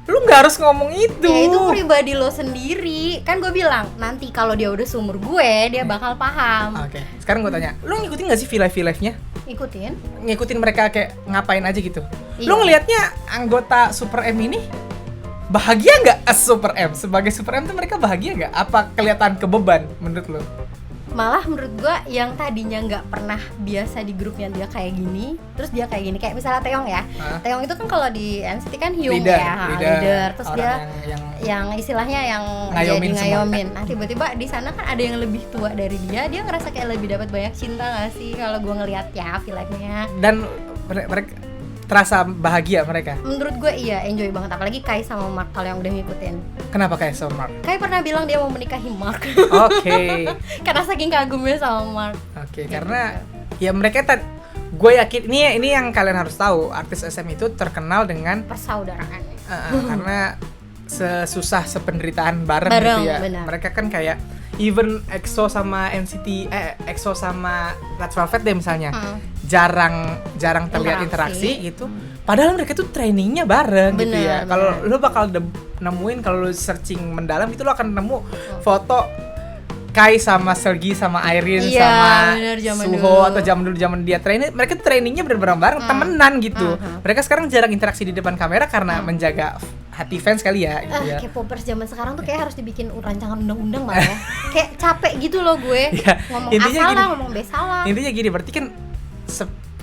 lu nggak harus ngomong itu. Ya itu pribadi lo sendiri. Kan gue bilang nanti kalau dia udah seumur gue dia bakal paham. Oke. Sekarang gue tanya, lu ngikutin nggak sih V-Live-nya? Ngikutin mereka kayak ngapain aja gitu. Lu ngelihatnya anggota Super M ini bahagia nggak as Super M? Sebagai Super M tuh mereka bahagia nggak? Apa kelihatan kebeban menurut lu? Malah menurut gua yang tadinya nggak pernah biasa di grupnya dia kayak gini, terus dia kayak gini, kayak misalnya Taeyong ya. Taeyong itu kan kalau di NCT kan Hyung leader. Terus dia yang istilahnya yang ngayomin jadi ngayomin. Nah tiba-tiba di sana kan ada yang lebih tua dari dia ngerasa kayak lebih dapat banyak cinta nggak sih kalau gua ngelihat ya filmnya. Dan mereka terasa bahagia mereka. Menurut gue iya, enjoy banget, apalagi Kai sama Mark kalau yang udah ngikutin. Kenapa Kai sama Mark? Kai pernah bilang dia mau menikahi Mark. Oke. Karena saking kagumnya sama Mark. Oke, karena ya mereka gue yakin ini yang kalian harus tahu, artis SM itu terkenal dengan persaudaraan. Karena sesusah sependeritaan bareng gitu ya. Benar. Mereka kan kayak even EXO sama NCT, EXO sama Red Velvet deh misalnya, jarang terlihat interaksi gitu. Padahal mereka tuh trainingnya bareng gitu ya. Kalau lo bakal nemuin, kalau lo searching mendalam itu lo akan nemu foto Kai sama Sergi sama Irene sama Suho atau zaman dia training, mereka trainingnya bener-bener bareng, temenan gitu. Mereka sekarang jarang interaksi di depan kamera karena menjaga hati fans kali ya gitu ya. K-popers zaman sekarang tuh kayak harus dibikin rancangan undang-undang malah ya. Kayak capek gitu loh gue. Ngomong A salah, ngomong B salah. Intinya gini, berarti kan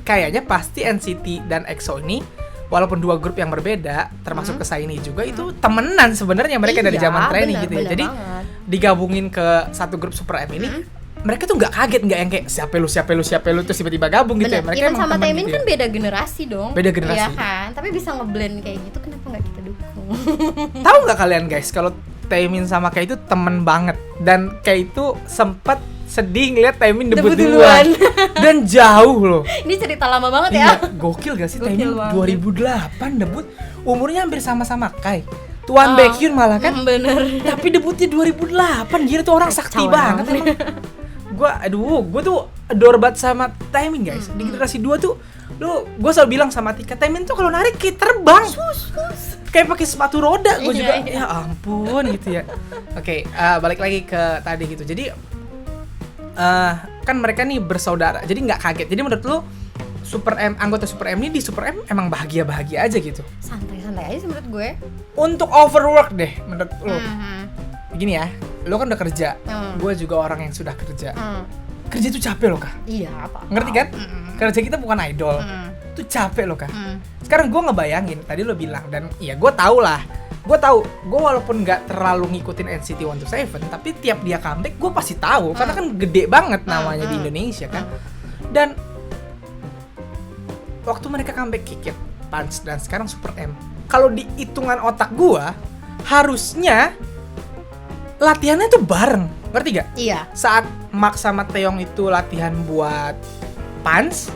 kayaknya pasti NCT dan EXO ini walaupun dua grup yang berbeda, termasuk ke Shiny juga itu temenan sebenarnya mereka dari zaman training gitu ya. Jadi digabungin ke satu grup Super M ini, mereka tuh nggak kaget, nggak yang kayak siapa lu terus tiba-tiba gabung gitu ya. Mereka Even sama Taemin gitu kan beda generasi dong. Beda generasi. Iya kan, tapi bisa ngeblend kayak gitu, kenapa nggak kita dukung? Tahu nggak kalian guys, kalau Taemin sama Kai itu temen banget, dan Kai itu sempat sedih ngeliat Taemin debut duluan. Dan jauh loh. Ini cerita lama banget ya. Gokil gak sih Taemin 2008 debut, umurnya hampir sama-sama Kai. Tuan Baekhyun malah kan. Bener. Tapi debutnya 2008, gila tuh orang sakti banget emang. Gue tuh adore banget sama Taemin guys. Di generasi 2 tuh, gue selalu bilang sama Tika, Taemin tuh kalau narik kayak terbang. Kayak pakai sepatu roda. Gue juga, ya ampun gitu ya. Oke, balik lagi ke tadi gitu. Jadi kan mereka nih bersaudara, jadi nggak kaget. Jadi menurut lu anggota Super M ini di Super M emang bahagia-bahagia aja gitu? Santai-santai aja sih menurut gue. Untuk overwork deh menurut lu? Begini ya, lu kan udah kerja, gue juga orang yang sudah kerja. Kerja tuh capek loh Kak. Iya apa? Ngerti kan? Kerja kita bukan idol, tuh capek loh Kak. Sekarang gue ngebayangin, tadi lo bilang, dan iya gue tahu, gue walaupun nggak terlalu ngikutin NCT 127, tapi tiap dia comeback gue pasti tahu, karena kan gede banget namanya di Indonesia kan. Dan waktu mereka comeback Kick It, Punch, dan sekarang Super M, kalau di hitungan otak gue, harusnya latihannya tuh bareng, ngerti gak? Iya. Saat Mark sama Taeyong itu latihan buat Punch,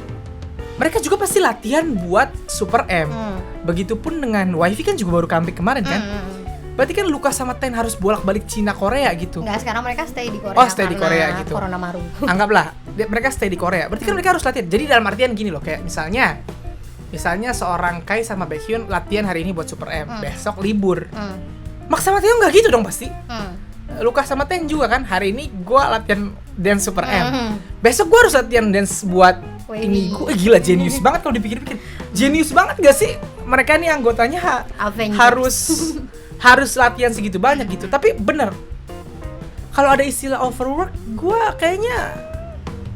mereka juga pasti latihan buat Super M. Begitupun dengan WIFI kan juga baru comeback kemarin kan. Berarti kan Lucas sama Ten harus bolak-balik Cina Korea gitu. Enggak, sekarang mereka stay di Korea. Oh, stay di Korea gitu. Corona maru. Anggaplah mereka stay di Korea. Berarti kan mereka harus latihan. Jadi dalam artian gini loh, kayak misalnya seorang Kai sama Baekhyun latihan hari ini buat Super M, besok libur. Max sama Taeyong nggak gitu dong pasti. Lucas sama Ten juga kan, hari ini gue latihan dance Super M, besok gue harus latihan dance buat ini. Gue gila, jenius banget kalau dipikir-pikir. Jenius banget gak sih mereka nih anggotanya harus latihan segitu banyak gitu. Tapi bener, kalau ada istilah overwork, gue kayaknya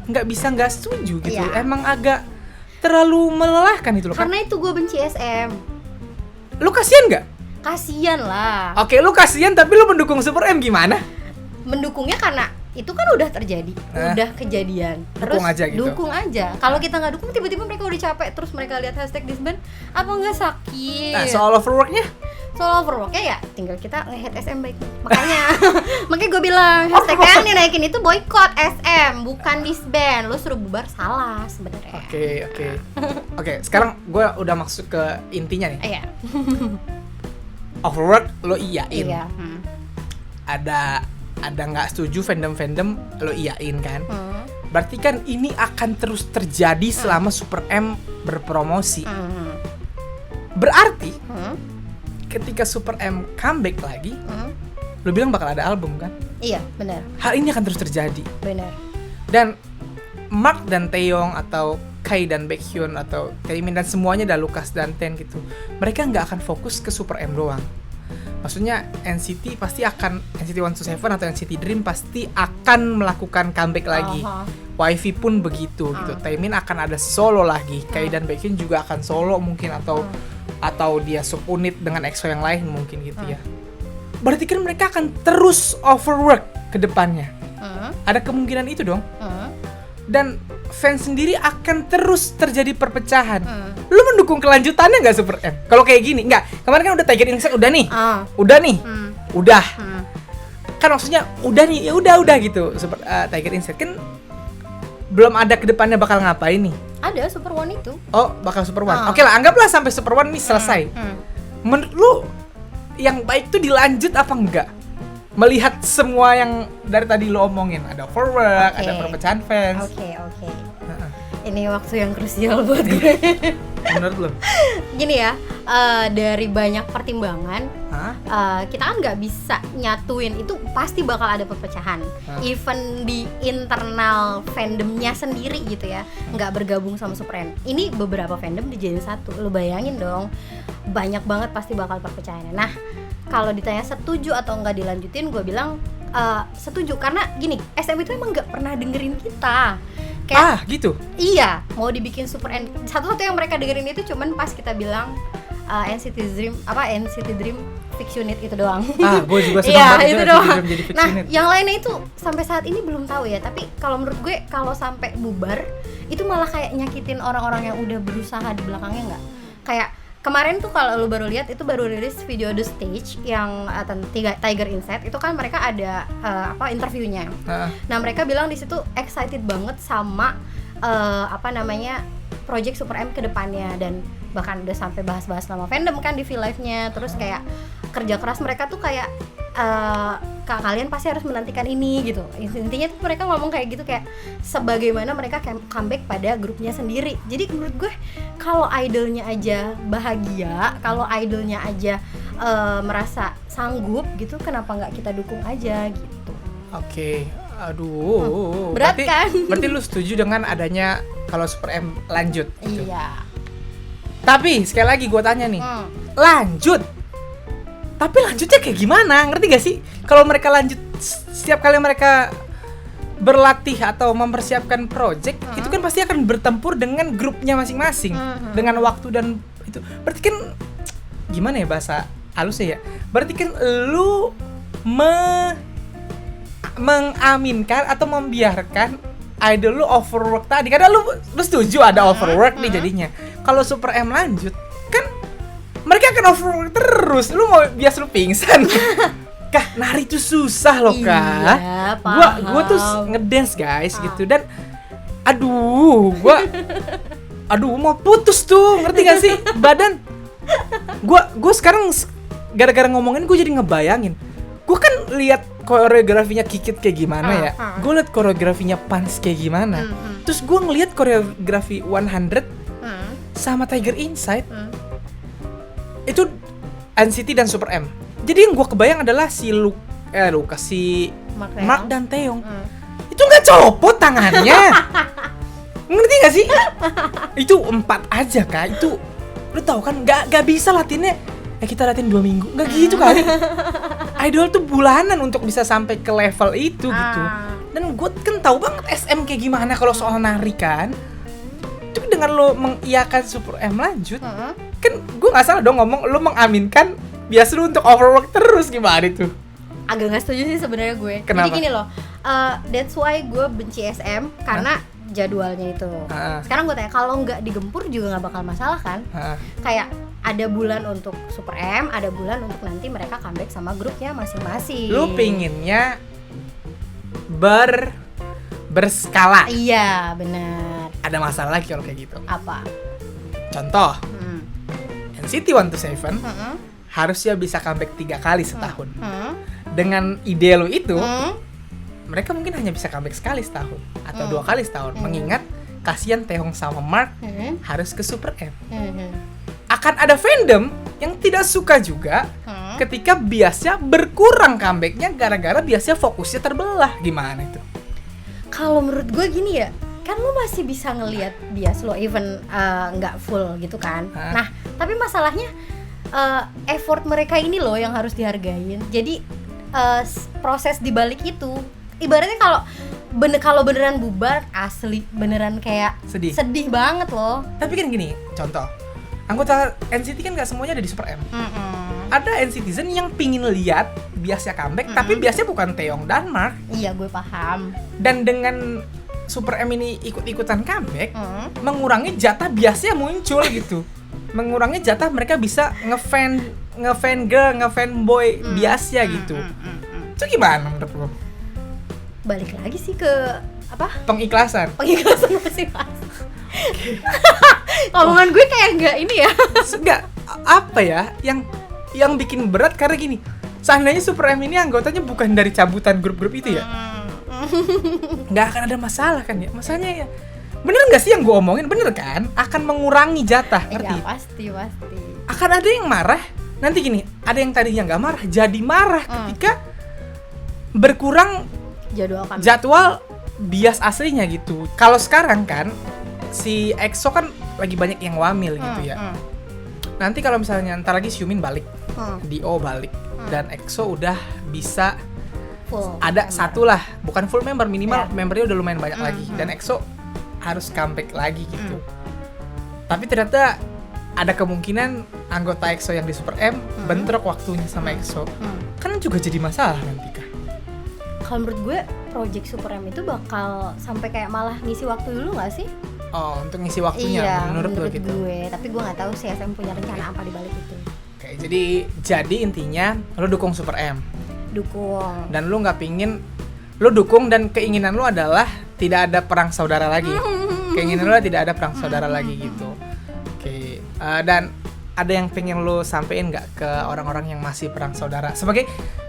nggak setuju gitu. Emang agak terlalu melelahkan itu loh. Karena itu gue benci SM. Lu kasian nggak? Kasian lah. Oke, lu kasian tapi lu mendukung Super M gimana? Mendukungnya karena itu kan udah terjadi, udah kejadian. Terus dukung aja gitu. Dukung aja. Kalau kita nggak dukung, tiba-tiba mereka udah capek, terus mereka lihat hashtag disband, apa nggak sakit? Nah, soal overworknya? Soal overworknya ya tinggal kita nge-head SM baik. Makanya gue bilang hashtag yang dinaikin itu boykot SM, bukan disband. Lo suruh bubar salah sebenarnya. Oke. Sekarang gue udah masuk ke intinya nih. Iya. Overwork lo iyain. Iya. Ada nggak setuju fandom lo iyain kan? Berarti kan ini akan terus terjadi selama Super M berpromosi. Berarti ketika Super M comeback lagi, lo bilang bakal ada album kan? Iya, benar. Hal ini akan terus terjadi. Benar. Dan Mark dan Taeyong atau Kai dan Baekhyun atau Taemin dan semuanya dan Lucas dan Ten gitu, mereka nggak akan fokus ke Super M doang. Maksudnya NCT 127 atau NCT Dream pasti akan melakukan comeback lagi. YV pun begitu gitu. Taemin akan ada solo lagi. Kai dan Baekhyun juga akan solo mungkin atau dia subunit dengan EXO yang lain mungkin gitu ya. Berarti kan mereka akan terus overwork ke depannya. Ada kemungkinan itu dong. Dan fans sendiri akan terus terjadi perpecahan. Lu mendukung kelanjutannya nggak Super M? Kalau kayak gini, nggak. Kemarin kan udah Tiger Insect udah nih, udah. Kan maksudnya udah nih, ya udah gitu. Tiger Insect kan belum ada kedepannya bakal ngapain nih? Ada Super One itu. Oh, bakal Super One. Oke lah, anggaplah sampai Super One nih selesai. Menurut lu yang baik tuh dilanjut apa enggak? Melihat semua yang dari tadi lo omongin, ada overwork, ada perpecahan fans. Oke. Ini waktu yang krusial buat gue. Menurut lo? Gini ya, dari banyak pertimbangan, kita kan nggak bisa nyatuin itu, pasti bakal ada perpecahan. Even di internal fandomnya sendiri gitu ya, nggak bergabung sama Super M. Ini beberapa fandom dijadiin satu. Lo bayangin dong, banyak banget pasti bakal perpecahannya. Nah, kalau ditanya setuju atau nggak dilanjutin, gue bilang setuju, karena gini, SM itu emang nggak pernah dengerin kita. Kayak, gitu? Iya, mau dibikin Super M, satu-satu yang mereka dengerin itu cuman pas kita bilang NCT Dream Fix Unit itu doang. Gue juga senang banget itu doang. Jadi Fix Nah, Unit. yang lainnya itu sampai saat ini belum tahu ya. Tapi kalau menurut gue, kalau sampai bubar, itu malah kayak nyakitin orang-orang yang udah berusaha di belakangnya nggak? Kayak kemarin tuh kalau lu baru lihat, itu baru rilis video The Stage yang Tiger Insect itu kan mereka ada interviewnya. Nah, mereka bilang di situ excited banget sama project Super M ke depannya, dan bahkan udah sampai bahas-bahas nama fandom kan di V-Live-nya. Terus kayak kerja keras mereka tuh kayak kalian pasti harus menantikan ini gitu. Intinya tuh mereka ngomong kayak gitu, kayak sebagaimana mereka comeback pada grupnya sendiri. Jadi menurut gue, kalau idolnya aja bahagia, kalau idolnya aja merasa sanggup gitu, kenapa nggak kita dukung aja gitu. Oke. Aduh, berat kan? Berarti lu setuju dengan adanya kalau Super M lanjut gitu. Iya. Tapi sekali lagi gue tanya nih, lanjut. Tapi lanjutnya kayak gimana? Ngerti gak sih? Kalau mereka lanjut setiap kali mereka berlatih atau mempersiapkan project, itu kan pasti akan bertempur dengan grupnya masing-masing, dengan waktu dan itu. Berarti kan gimana ya bahasa halusnya ya? Berarti kan lu mengaminkan atau membiarkan idol lu overwork tadi. Karena lu setuju ada overwork nih jadinya. Kalau Super M lanjut, kan mereka akan overwork terus. Lu mau bias lu pingsan. Kah, nari tuh susah loh, Kak. Iya, Gua tuh ngedance guys gitu, dan aduh mau putus tuh, ngerti gak sih? Badan gua sekarang gara-gara ngomongin gue jadi ngebayangin. Gue kan lihat koreografinya Kikit kayak gimana ya. Gue liat koreografinya Pans kayak gimana. Terus gue ngeliat koreografi 100 sama Tiger Insect. Itu NCT dan Super M. Jadi yang gue kebayang adalah si Lucas, si Mark dan Taeyong. Itu nggak copot tangannya. Ngerti gak sih? Itu 4 aja, Kak. Itu lu tahu kan, nggak bisa latihannya. Kita latihan 2 minggu, nggak gitu kali. Idol tuh bulanan untuk bisa sampai ke level itu gitu. Dan gue kan tahu banget SM kayak gimana kalau soal nari kan. Itu dengan lo mengiyakan Super M lanjut, kan gue nggak salah dong ngomong lo mengaminkan biasa lo untuk overwork terus, gimana itu? Agak nggak setuju sih sebenarnya gue. Kenapa? Jadi gini loh, that's why gue benci SM karena jadwalnya itu. Sekarang gue tanya, kalau nggak digempur juga nggak bakal masalah kan? Kayak ada bulan untuk Super M, ada bulan untuk nanti mereka comeback sama grupnya masing-masing. Lu pinginnya berskala. Iya, benar. Ada masalah lagi kalau kayak gitu. Apa? Contoh, NCT 127 harusnya bisa comeback 3 kali setahun. Dengan ide lu itu, mereka mungkin hanya bisa comeback sekali setahun atau 2 kali setahun. Mengingat kasihan Taeyong sama Mark harus ke Super M. Akan ada fandom yang tidak suka juga ketika biasnya berkurang comebacknya gara-gara biasnya fokusnya terbelah. Gimana itu? Kalau menurut gue gini ya, kan lu masih bisa ngelihat bias lo even nggak full gitu kan. Nah, tapi masalahnya effort mereka ini loh yang harus dihargain. Jadi proses dibalik itu, ibaratnya kalau beneran bubar asli beneran kayak sedih banget loh. Tapi kan gini, contoh anggota NCT kan nggak semuanya ada di Super M. Ada NCTzen yang pingin lihat biasanya comeback, tapi biasanya bukan Taeyong dan Mark. Iya, gue paham. Dan dengan Super M ini ikut-ikutan comeback, mengurangi jatah biasanya muncul gitu. Mengurangi jatah mereka bisa ngefan girl, ngefan boy biasa gitu. Itu gimana menurut lo? Balik lagi sih ke apa? Pengikhlasan masing-masing. Omongan gue kayak enggak ini ya. Enggak, apa ya yang bikin berat karena gini. Seandainya Super M ini anggotanya bukan dari cabutan grup-grup itu ya, nggak akan ada masalah kan ya. Masalahnya ya, bener nggak sih yang gue omongin, bener kan? Akan mengurangi jatah, ngerti? Ya pasti. Akan ada yang marah. Nanti gini, ada yang tadinya nggak marah jadi marah ketika berkurang jadwal bias aslinya gitu. Kalau sekarang kan si EXO kan lagi banyak yang wamil gitu ya. Nanti kalau misalnya ntar lagi Xiumin balik, Dio balik, dan EXO udah bisa full ada member. Satu lah, bukan full member, minimal membernya udah lumayan banyak lagi, dan EXO harus comeback lagi gitu. Tapi ternyata ada kemungkinan anggota EXO yang di Super M bentrok waktunya sama EXO, kan juga jadi masalah nanti kah? Kalau menurut gue, project Super M itu bakal sampai kayak malah ngisi waktu dulu nggak sih? Oh, untuk ngisi waktunya, iya, menurut lo gitu. Gue, tapi gue nggak tahu sih SM punya rencana apa di balik itu. Oke, jadi intinya lo dukung Super M. Dukung. Dan lo nggak pingin, lo dukung dan keinginan lo adalah tidak ada perang saudara lagi. Keinginan lo tidak ada perang saudara lagi gitu. Oke, dan ada yang pengen lo sampein nggak ke orang-orang yang masih perang saudara?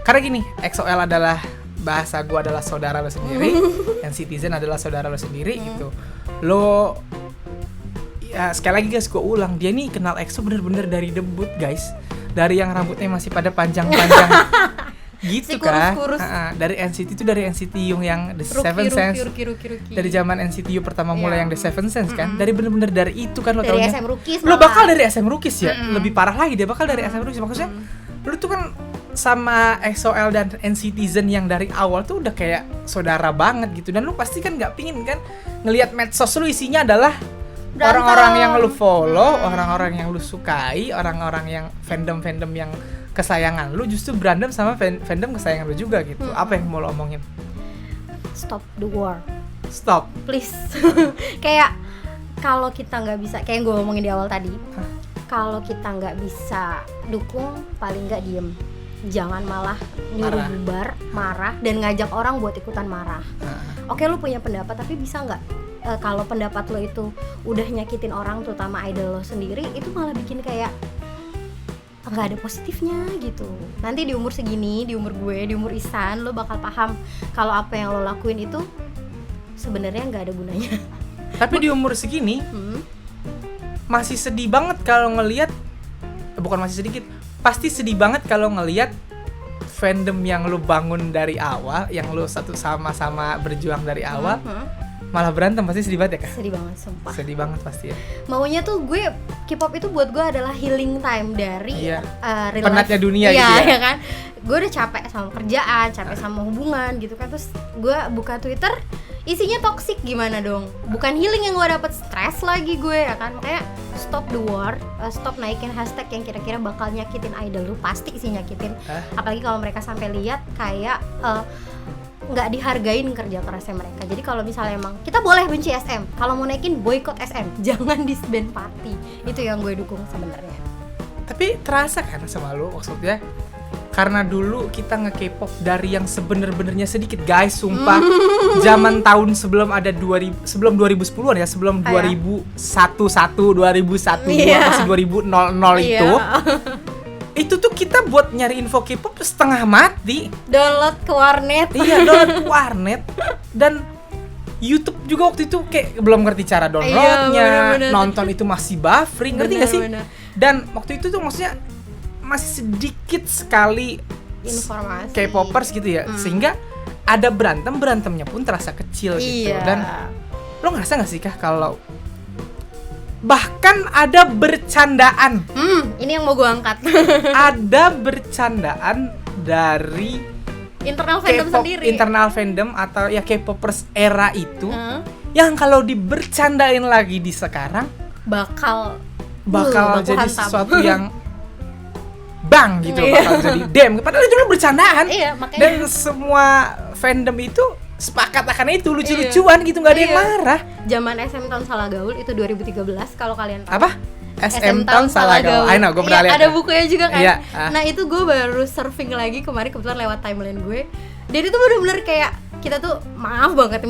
Karena gini, EXO-L adalah bahasa gue adalah saudara lo sendiri, NCTzen adalah saudara lo sendiri gitu. Lo ya sekali lagi guys, gue ulang, dia nih kenal EXO bener-bener dari debut guys, dari yang rambutnya masih pada panjang-panjang gitu kan. Dari NCT itu, dari NCT yang The Seven Sense, dari zaman NCT pertama mulai yang The Seven Sense kan, dari bener-bener dari itu kan lo dari taunya. SM Rookies Lo bakal dari SM Rookies ya, lebih parah lagi dia bakal dari SM Rookies. Maksudnya lo tuh kan sama EXO-L dan NCTzen yang dari awal tuh udah kayak saudara banget gitu, dan lu pasti kan nggak pingin kan ngelihat medsos lu isinya adalah orang-orang yang lu follow, orang-orang yang lu sukai, orang-orang yang fandom yang kesayangan lu justru berantem sama fandom kesayangan lu juga gitu. Apa yang mau lo omongin? Stop the war. Stop, please. Kayak kalau kita nggak bisa, kayak yang gue omongin di awal tadi, kalau kita nggak bisa dukung, paling nggak diem. Jangan malah nyuruh bubar, marah, dan ngajak orang buat ikutan marah. Oke, lu punya pendapat, tapi bisa nggak kalau pendapat lo itu udah nyakitin orang, terutama idol lo sendiri, itu malah bikin kayak nggak ada positifnya gitu. Nanti di umur segini, di umur gue, di umur Ihsan, lo bakal paham kalau apa yang lo lakuin itu sebenarnya nggak ada gunanya. Tapi di umur segini masih sedih banget kalau ngelihat, bukan masih sedikit, pasti sedih banget kalau ngelihat fandom yang lu bangun dari awal, yang lu satu sama-sama berjuang dari awal, malah berantem. Pasti sedih banget ya, Kak? Sedih banget, sumpah. Sedih banget pasti ya. Maunya tuh gue, K-pop itu buat gue adalah healing time dari real penatnya life. dunia gitu ya kan. Gue udah capek sama kerjaan, capek sama hubungan gitu kan. Terus gue buka Twitter, isinya toxic, gimana dong? Bukan healing yang gue dapet, stres lagi gue ya kan. Makanya stop the war, stop naikin hashtag yang kira-kira bakal nyakitin idol lu. Pasti sih nyakitin. Apalagi kalau mereka sampai lihat kayak nggak dihargain kerja kerasnya mereka. Jadi kalau misalnya emang kita boleh benci SM, kalau mau naikin boykot SM, jangan disband party. Itu yang gue dukung sebenarnya. Tapi terasa kan sama lu maksudnya? Karena dulu kita nge-K-pop dari yang sebener-benernya sedikit guys, sumpah. Zaman tahun sebelum ada 2010-an ya, sebelum 2001, 2001, masih 2000 itu. Itu tuh kita buat nyari info K-pop setengah mati. Download ke warnet. Iya, download ke warnet. Dan YouTube juga waktu itu kayak belum ngerti cara downloadnya, nonton itu masih buffering, ngerti gak sih? Dan waktu itu tuh maksudnya masih sedikit sekali informasi K-popers gitu ya, sehingga ada berantemnya pun terasa kecil gitu. Dan lo ngerasa gak sih Kah kalau Bahkan ada bercandaan. Ini yang mau gue angkat. Ada bercandaan dari internal fandom K-pop, sendiri. internal fandom atau ya K-popers era itu, yang kalau dibercandain lagi di sekarang bakal jadi hantam. sesuatu yang bang gitu, bakal jadi dem. Padahal itu bercandaan. Iya, makanya. Dan semua fandom itu sepakat akan itu, lucu-lucuan gitu, nggak ada yang marah. Zaman SM Tahun Salah Gaul itu 2013 kalau kalian tahu. Apa? SM Tahun Salah Gaul. I know, gue pernah lihat. Ada bukunya juga kan. Iya. Nah itu gue baru surfing lagi kemarin kebetulan lewat timeline gue. Dan itu bener-bener kayak kita tuh maaf banget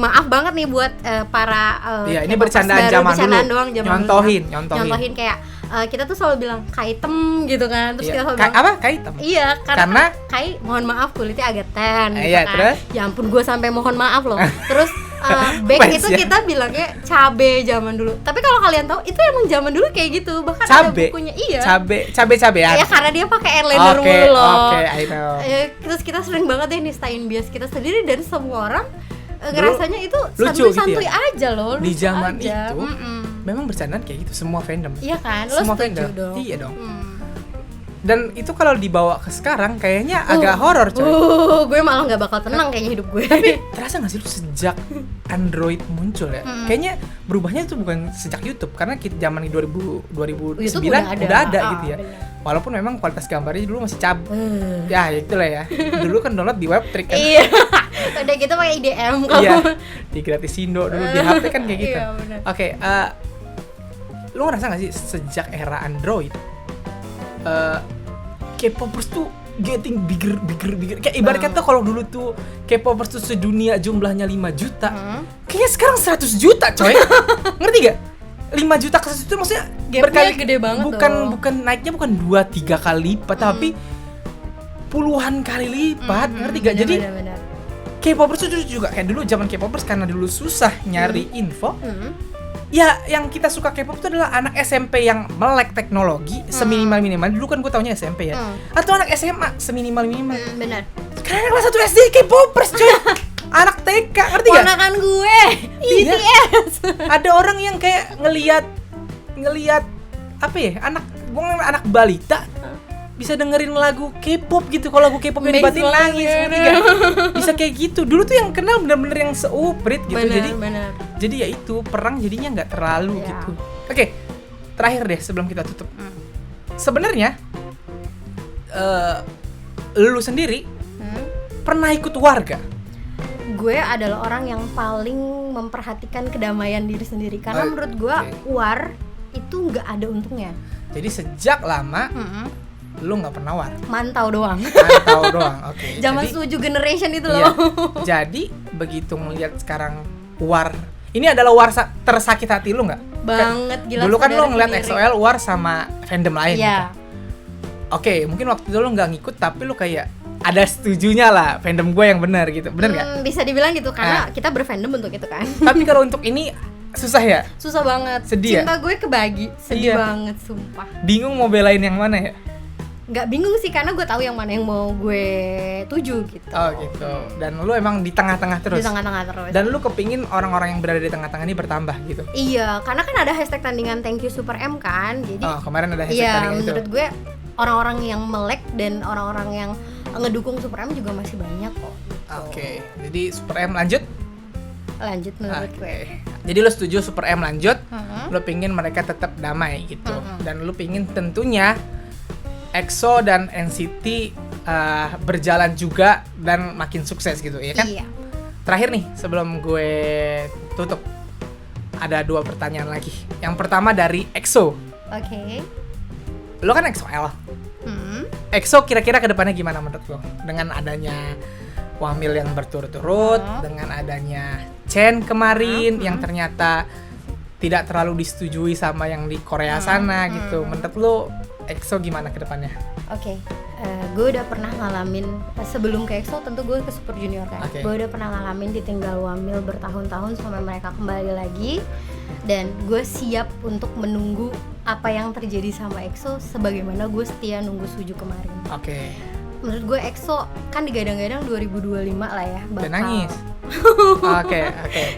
nih buat para iya, ini bercandaan zaman dulu. Doang, nyontohin kayak kita tuh selalu bilang kaitem gitu kan. Terus kita selalu bilang apa? Kaitem? Iya, karena kai mohon maaf kulitnya agak tan gitu iya, kan. Terus? Ya ampun gue sampai mohon maaf loh. Terus back itu kita bilangnya cabe zaman dulu. Tapi kalau kalian tahu itu emang zaman dulu kayak gitu. Bahkan ada bukunya. Iya. Cabe-cabean. Ya karena dia pakai eyeliner mulu loh. Oke, I know. Terus kita sering banget deh nistain bias kita sendiri dan semua orang ngerasanya itu santuy-santuy gitu ya? Aja loh. Di zaman aja. itu memang bercandaan kayak gitu semua fandom. Iya kan? Semua lo setuju fandom. dong. Iya dong. Dan itu kalau dibawa ke sekarang kayaknya agak horor coy. Gue malah nggak bakal tenang kayaknya hidup gue. Tapi terasa nggak sih lu sejak Android muncul ya? Kayaknya berubahnya itu bukan sejak YouTube, karena kita zaman 2009 udah ada gitu ya. Bener. Walaupun memang kualitas gambarnya dulu masih ya itulah ya. Dulu kan download di Webtrick kan. Iya. Udah gitu pakai IDM kalau. Iya. Di Gratisindo dulu di HP kan kayak gitu. Iya, Oke, lu ngerasa nggak sih sejak era Android K-popers tuh getting bigger. Kayak ibarat kata kalau dulu tuh K-popers tuh sedunia jumlahnya 5 juta. Kayaknya sekarang 100 juta, coy. Ngerti gak? 5 juta ke 100 itu maksudnya berkali gede banget bukan naiknya bukan 2-3 kali lipat, tapi puluhan kali lipat. Ngerti gak? Jadi bener. K-popers tuh juga kayak dulu zaman K-popers karena dulu susah nyari info. Ya, yang kita suka K-pop itu adalah anak SMP yang melek teknologi seminimal-minimal. Dulu kan gue taunya SMP ya. Atau anak SMA seminimal-minimal. Benar. Sekarang kelas 1 SD K-popers coy. Anak TK, ngerti gak? Ponakan gue. Iya. BTS. Ada orang yang kayak ngelihat apa ya? Anak balita bisa dengerin lagu K-pop gitu. Kalau lagu K-pop yang dibatin nangis, ngerti gak? Bisa kayak gitu. Dulu tuh yang kenal bener-bener yang seuprit gitu. Bener. Jadi ya itu perang jadinya nggak terlalu gitu. Oke, terakhir deh sebelum kita tutup. Sebenarnya lu sendiri pernah ikut warga? Gue adalah orang yang paling memperhatikan kedamaian diri sendiri karena menurut gue war itu nggak ada untungnya. Jadi sejak lama lu nggak pernah war? Mantau doang. Oke. Zaman setuju generation itu loh. Jadi begitu ngelihat sekarang war, ini adalah war tersakit hati lu nggak? Banget, gila. Dulu kan lu ngeliat EXO-L war sama fandom lain gitu. Oke, mungkin waktu itu lu nggak ngikut tapi lu kayak ada setujunya lah fandom gue yang benar gitu, benar nggak? Bisa dibilang gitu karena kita berfandom untuk itu kan. Tapi kalau untuk ini susah ya? Susah banget. Sedih. Cinta gue kebagi, sedih banget sumpah. Bingung mau belain yang mana ya? Nggak bingung sih karena gue tahu yang mana yang mau gue tuju gitu. Oh gitu. Dan lu emang di tengah-tengah terus. Di tengah-tengah terus. Dan lu kepingin orang-orang yang berada di tengah-tengah ini bertambah gitu. Iya, karena kan ada hashtag tandingan Thank You Super M kan. Jadi kemarin ada hashtag tandingan itu. Iya, menurut gue orang-orang yang melek dan orang-orang yang ngedukung Super M juga masih banyak kok. Oke. Jadi Super M lanjut menurut gue. Jadi lu setuju Super M lanjut, lu pingin mereka tetap damai gitu. Dan lu pingin tentunya EXO dan NCT berjalan juga dan makin sukses gitu ya kan? Iya. Terakhir nih sebelum gue tutup, ada 2 pertanyaan lagi. Yang pertama dari EXO. Oke. Lo kan EXO-L. EXO kira-kira kedepannya gimana menurut lo? Dengan adanya Wamil yang berturut-turut, dengan adanya Chen kemarin yang ternyata tidak terlalu disetujui sama yang di Korea sana gitu. Menurut lo EXO gimana ke depannya? Oke. Gue udah pernah ngalamin sebelum ke EXO, tentu gue ke Super Junior kan. Gue udah pernah ngalamin ditinggal Wamil bertahun-tahun sampai mereka kembali lagi. Dan gue siap untuk menunggu apa yang terjadi sama EXO sebagaimana gue setia nunggu Suju kemarin. Oke. Menurut gue EXO kan digadang-gadang 2025 lah ya bakal. Udah nangis. Oke.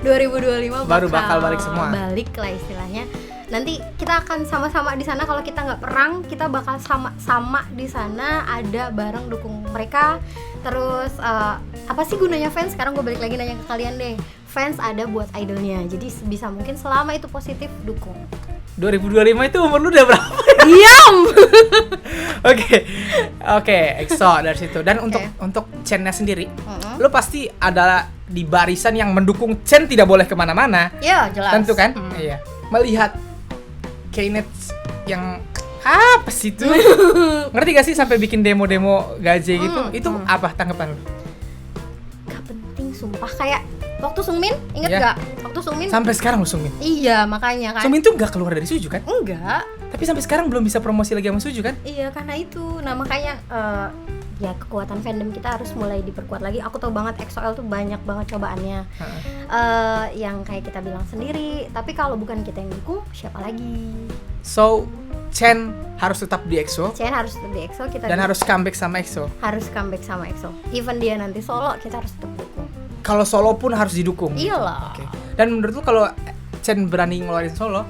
2025 baru bakal balik semua. Balik lah istilahnya. nanti kita akan sama-sama di sana. Kalau kita nggak perang, kita bakal sama-sama di sana, ada bareng dukung mereka. Terus apa sih gunanya fans? Sekarang gue balik lagi nanya ke kalian deh. Fans ada buat idolnya, jadi bisa mungkin selama itu positif, dukung. 2025 itu umur lu udah berapa? Diam. Oke, EXO dari situ. Dan untuk Chen-nya sendiri, lu pasti ada di barisan yang mendukung Chen tidak boleh kemana-mana. Iya, jelas. Tentu kan? Iya. Melihat K-net yang apa sih itu? Ngerti gak sih sampai bikin demo-demo gaje gitu? Itu apa tanggapan lu? Gak penting sumpah, kayak waktu Sungmin, inget gak? Waktu Sungmin sampai sekarang lu Sungmin. Iya, makanya kan. Sungmin tuh gak keluar dari Suju kan? Enggak. Tapi sampai sekarang belum bisa promosi lagi sama Suju kan? Iya, karena itu. Nah, makanya ya kekuatan fandom kita harus mulai diperkuat lagi. Aku tahu banget EXO-L tuh banyak banget cobaannya. Yang kayak kita bilang sendiri, tapi kalau bukan kita yang dukung, siapa lagi? So, Chen harus tetap di EXO. Chen harus tetap di EXO, kita dan harus comeback sama EXO. Harus comeback sama EXO. Even dia nanti solo, kita harus tetap dukung. Kalau solo pun harus didukung. Iyalah. Okay. Dan menurut lu kalau Chen berani ngeluarin solo,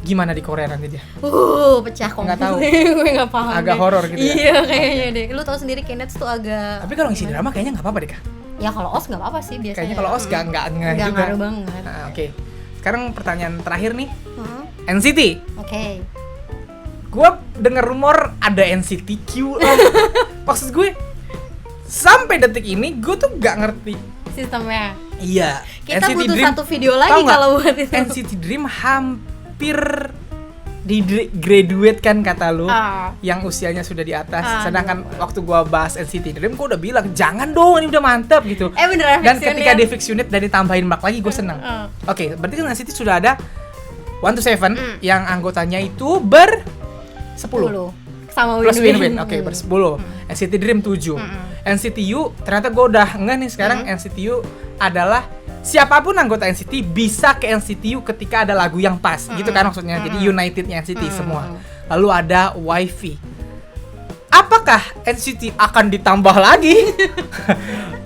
gimana di Korea nanti dia? Pecah kok. Nggak tahu. Gue nggak paham. Agak horor gitu. Iya, kayaknya deh. Lu tahu sendiri K-net tuh agak. Tapi kalau ngisi drama kayaknya nggak apa-apa deh, Kak. Ya kalau OS nggak apa-apa sih biasanya. Kayaknya kalau OS nggak juga. Nggak ngaruh banget. Oke. Sekarang pertanyaan terakhir nih. NCT. Oke. Gue denger rumor ada NCT Q. Maksud gue sampai detik ini gue tuh nggak ngerti sistemnya. Iya. Kita NCT butuh Dream, satu video lagi kalau buat itu. NCT Dream hampir di graduate kan kata lu, yang usianya sudah di atas. Sedangkan waktu gua bahas NCT Dream, gua udah bilang jangan dong, ini udah mantap gitu. Beneran. Dan ketika di fix unit dan ditambahin mark lagi, gue seneng. Oke, berarti kan NCT sudah ada 1-7 yang anggotanya itu 10 sama plus Win-Win. Oke, 10. NCT Dream 7. NCT U ternyata gue udah enggak nih sekarang. NCT U adalah siapapun anggota NCT bisa ke NCT U ketika ada lagu yang pas, gitu kan maksudnya. Jadi Unitednya NCT semua. Lalu ada WiFi. Apakah NCT akan ditambah lagi?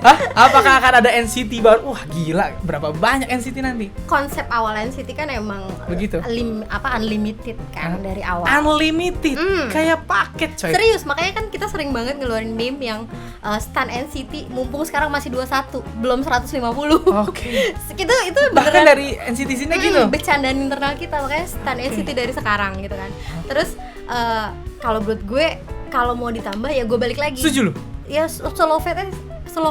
Hah? Apakah akan ada NCT baru? Wah gila, berapa banyak NCT nanti? Konsep awal NCT kan emang begitu. Unlimited kan dari awal. Unlimited, kayak paket coy. Serius, makanya kan kita sering banget ngeluarin meme yang stan NCT mumpung sekarang masih 21, belum 150. Oke. Itu bahkan dari NCT sini gitu. Bercandaan internal kita, makanya stan NCT dari sekarang gitu kan. Terus kalau menurut gue kalau mau ditambah ya gue balik lagi. Setuju lu? Ya slow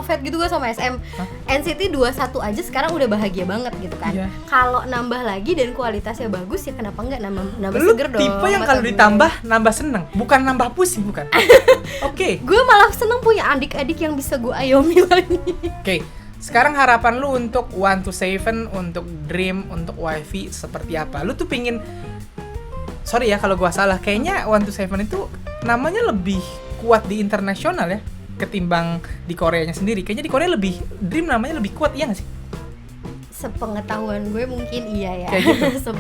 fat gitu gue sama SM. NCT 21 aja sekarang udah bahagia banget gitu kan. Kalau nambah lagi dan kualitasnya bagus ya kenapa enggak nambah lu seger dong. Lu tipe yang kalau ditambah nambah seneng, bukan nambah pusing, bukan? Oke. Gue malah seneng punya adik-adik yang bisa gue ayomi lagi. Oke. Sekarang harapan lu untuk 1-7, untuk Dream, untuk WiFi seperti apa? Lu tuh pingin, sorry ya kalau gua salah, kayaknya 1-7 itu namanya lebih kuat di internasional ya ketimbang di Koreanya sendiri. Kayaknya di Korea lebih Dream namanya lebih kuat, iya nggak sih? Sepengetahuan gue mungkin iya ya. Kayak gitu.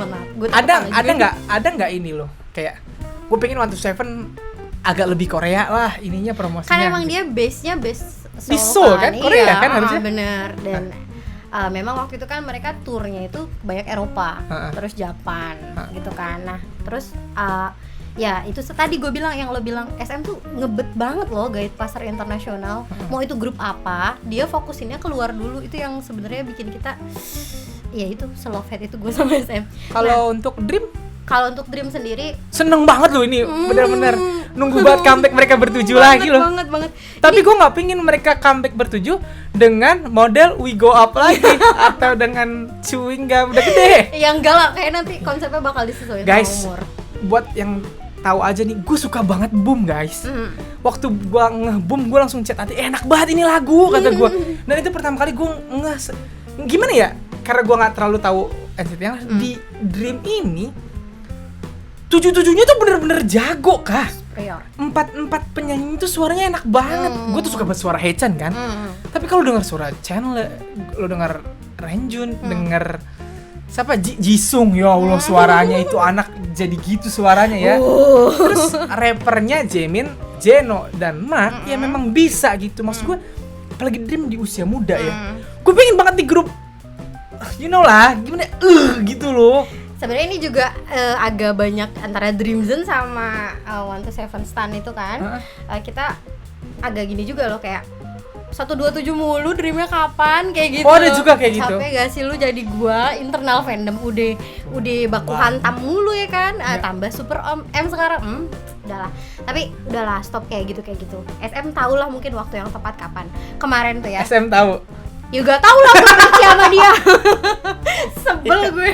Ada nggak ini loh kayak gue pengen 1-7 agak lebih Korea lah ininya promosinya. Kan emang dia base di Seoul kan, Korea kan harusnya. Bener. Dan memang waktu itu kan mereka turnya itu banyak Eropa, terus Japan gitu kan. Nah terus ya itu tadi gue bilang yang lo bilang SM tuh ngebet banget loh guide pasar internasional. Mau itu grup apa, dia fokusinnya keluar dulu. Itu yang sebenarnya bikin kita ya itu slow fat itu gue sama SM. Kalau untuk Dream? Kalau untuk Dream sendiri seneng banget loh ini, bener-bener nunggu banget comeback mereka bertujuh lagi loh. Banget. Tapi gue nggak pingin mereka comeback bertujuh dengan model We Go Up lagi atau dengan chewing gum udah gede. Ya enggak lah, kayak nanti konsepnya bakal disesuaikan sama umur. Buat yang tahu aja nih, gue suka banget Boom guys. Waktu gue nge-Boom, gue langsung chat Ati, enak banget ini lagu kata gue. Dan itu pertama kali gue gimana ya? Karena gue nggak terlalu tahu NCT yang di Dream ini. 7-7-nya tuh bener-bener jago kah? Empat penyanyi itu suaranya enak banget. Gue tuh suka banget suara Haechan kan. Tapi kalau dengar suara Chen, lo dengar Renjun, dengar siapa Jisung, ya Allah suaranya itu anak jadi gitu suaranya ya. Terus rappernya Jaemin, Jeno dan Mark ya memang bisa gitu. Maksud gue apalagi Dream di usia muda ya. Gue pengen banget di grup, you know lah, gimana gitu loh. Sebenarnya ini juga agak banyak antara Dream Zone sama 127 Stan itu kan. Kita agak gini juga loh, kayak 127 mulu dreamnya kapan kayak gitu. Oh, ada juga kayak gitu. Capek gak sih lu jadi gua internal fandom udah baku hantam mulu ya kan. Tambah Super M sekarang. Udahlah. Tapi udahlah, stop kayak gitu. SM tau lah mungkin waktu yang tepat kapan. Kemarin tuh ya. SM tahu. Ya gak tau lah, gue benci sama dia. Sebel gue.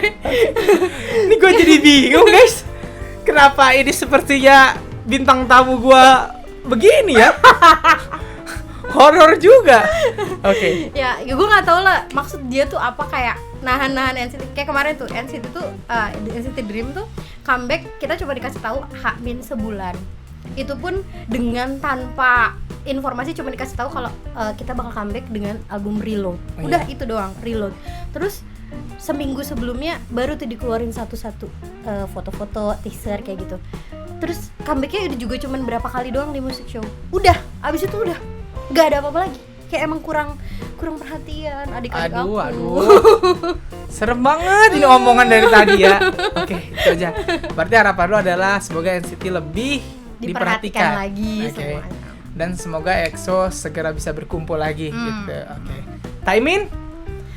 Ini gue jadi bingung guys. Kenapa ini sepertinya bintang tamu gue begini ya? Horor juga. Oke. Ya gue nggak tahu lah maksud dia tuh apa, kayak nahan NCT. Kayak kemarin tuh NCT tuh NCT Dream tuh comeback, kita coba dikasih tahu H- sebulan. Itu pun dengan tanpa informasi, cuma dikasih tahu kalau kita bakal comeback dengan album Reload. Udah itu doang, Reload. Terus seminggu sebelumnya baru tuh dikeluarin satu-satu foto-foto, teaser kayak gitu. Terus comebacknya udah juga cuman berapa kali doang di musik show. Udah, abis itu udah nggak ada apa-apa lagi. Kayak emang kurang perhatian adik-adik aku. Aduh. Serem banget ini omongan dari tadi ya. Oke, itu aja. Berarti harapan lo adalah semoga NCT lebih diperhatikan lagi semuanya. semuanya. Dan semoga EXO segera bisa berkumpul lagi gitu. Oke. Taemin,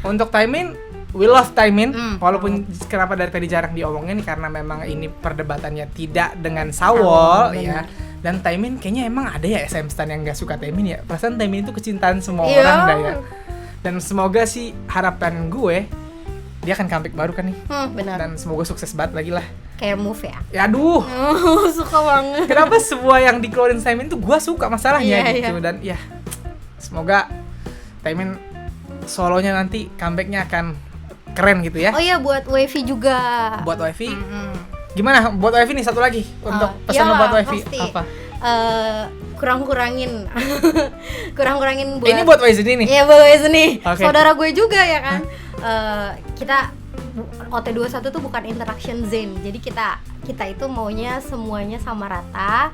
untuk Taemin, we love Taemin. Walaupun kenapa dari tadi jarang diomongin karena memang ini perdebatannya tidak dengan Sawol ya. Dan Taemin kayaknya emang ada ya SM Stan yang gak suka Taemin ya. Perasaan Taemin itu kecintaan semua orang dah ya. Dan semoga sih harapan gue dia akan comeback baru kan nih. Benar. Dan semoga sukses banget lagi lah. Kayak Move ya. Ya aduh. Suka banget. Kenapa semua yang dikeluarin Taemin tuh gue suka masalahnya gitu. Dan ya semoga Taemin solonya nanti comebacknya akan keren gitu ya. Oh iya, buat Wavy juga. Buat Wavy. Gimana buat Wavy nih, satu lagi untuk pesan lo buat Wavy apa? Kurang-kurangin buat. Ini buat Waizen nih. Iya, buat Waizen nih. Okay. Saudara gue juga ya kan. Kita OT21 tuh bukan interaction zone. Jadi kita itu maunya semuanya sama rata.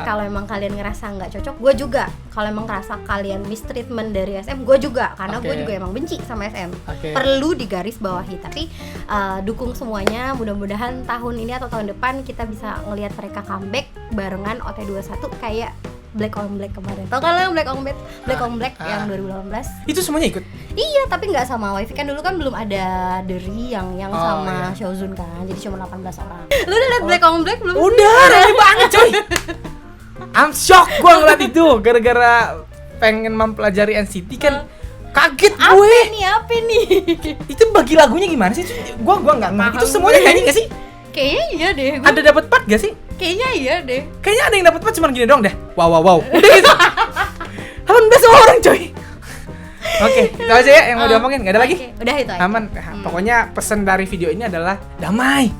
Kalau emang kalian ngerasa nggak cocok, gue juga. Kalau emang ngerasa kalian mistreatment dari SM, gue juga. Karena gue juga emang benci sama SM. Perlu digaris bawahi. Tapi dukung semuanya. Mudah-mudahan tahun ini atau tahun depan kita bisa ngelihat mereka comeback barengan OT21 kayak Black on Black kemarin. Tau kan lo yang Black on Black yang 2018? Itu semuanya ikut? Iya, tapi nggak sama Wavy kan, dulu kan belum ada Derry yang sama Showzun kan. Jadi cuma 18 orang. Lu udah liat Black on Black belum? Udah, rame banget coy. I'm shock gua ngeliat itu gara-gara pengen mempelajari NCT kan. Kaget gue. Apa nih? Itu bagi lagunya gimana sih? Gua nggak ngerti. Itu semuanya nyanyi nggak sih? Kayaknya iya deh. Ada dapat part gak sih? Kayaknya iya deh. Kayaknya ada yang dapat part cuma gini doang deh. Wow. Udah gitu. 18 orang coy. Oke, itu aja ya yang mau diomongin. Gak ada lagi? Udah itu aja. Aman. Pokoknya pesan dari video ini adalah damai.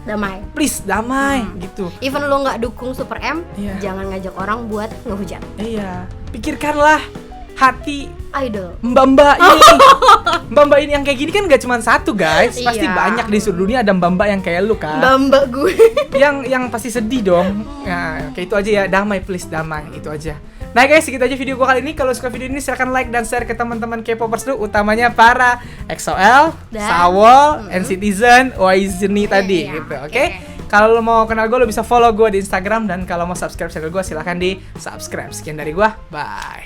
Please damai gitu. Even lo nggak dukung Super M, jangan ngajak orang buat ngehujat. Iya. Pikirkanlah hati idol mbak-mbak ini. Mbak-mbak ini yang kayak gini kan gak cuma satu guys. Pasti banyak di seluruh dunia ada mbak-mbak yang kayak lu kan. Mbak-mbak gue. yang pasti sedih dong. Nah, kayak itu aja ya, damai please, damai, itu aja. Nah guys, segitu aja video gue kali ini. Kalau suka video ini silahkan like dan share ke teman-teman K-popers tuh, utamanya para EXO-L, Sawol, NCTzen, Waizen tadi gitu. Oke? Kalau lo mau kenal gue, lo bisa follow gue di Instagram. Dan kalau mau subscribe channel gue, silahkan di subscribe. Sekian dari gue, bye.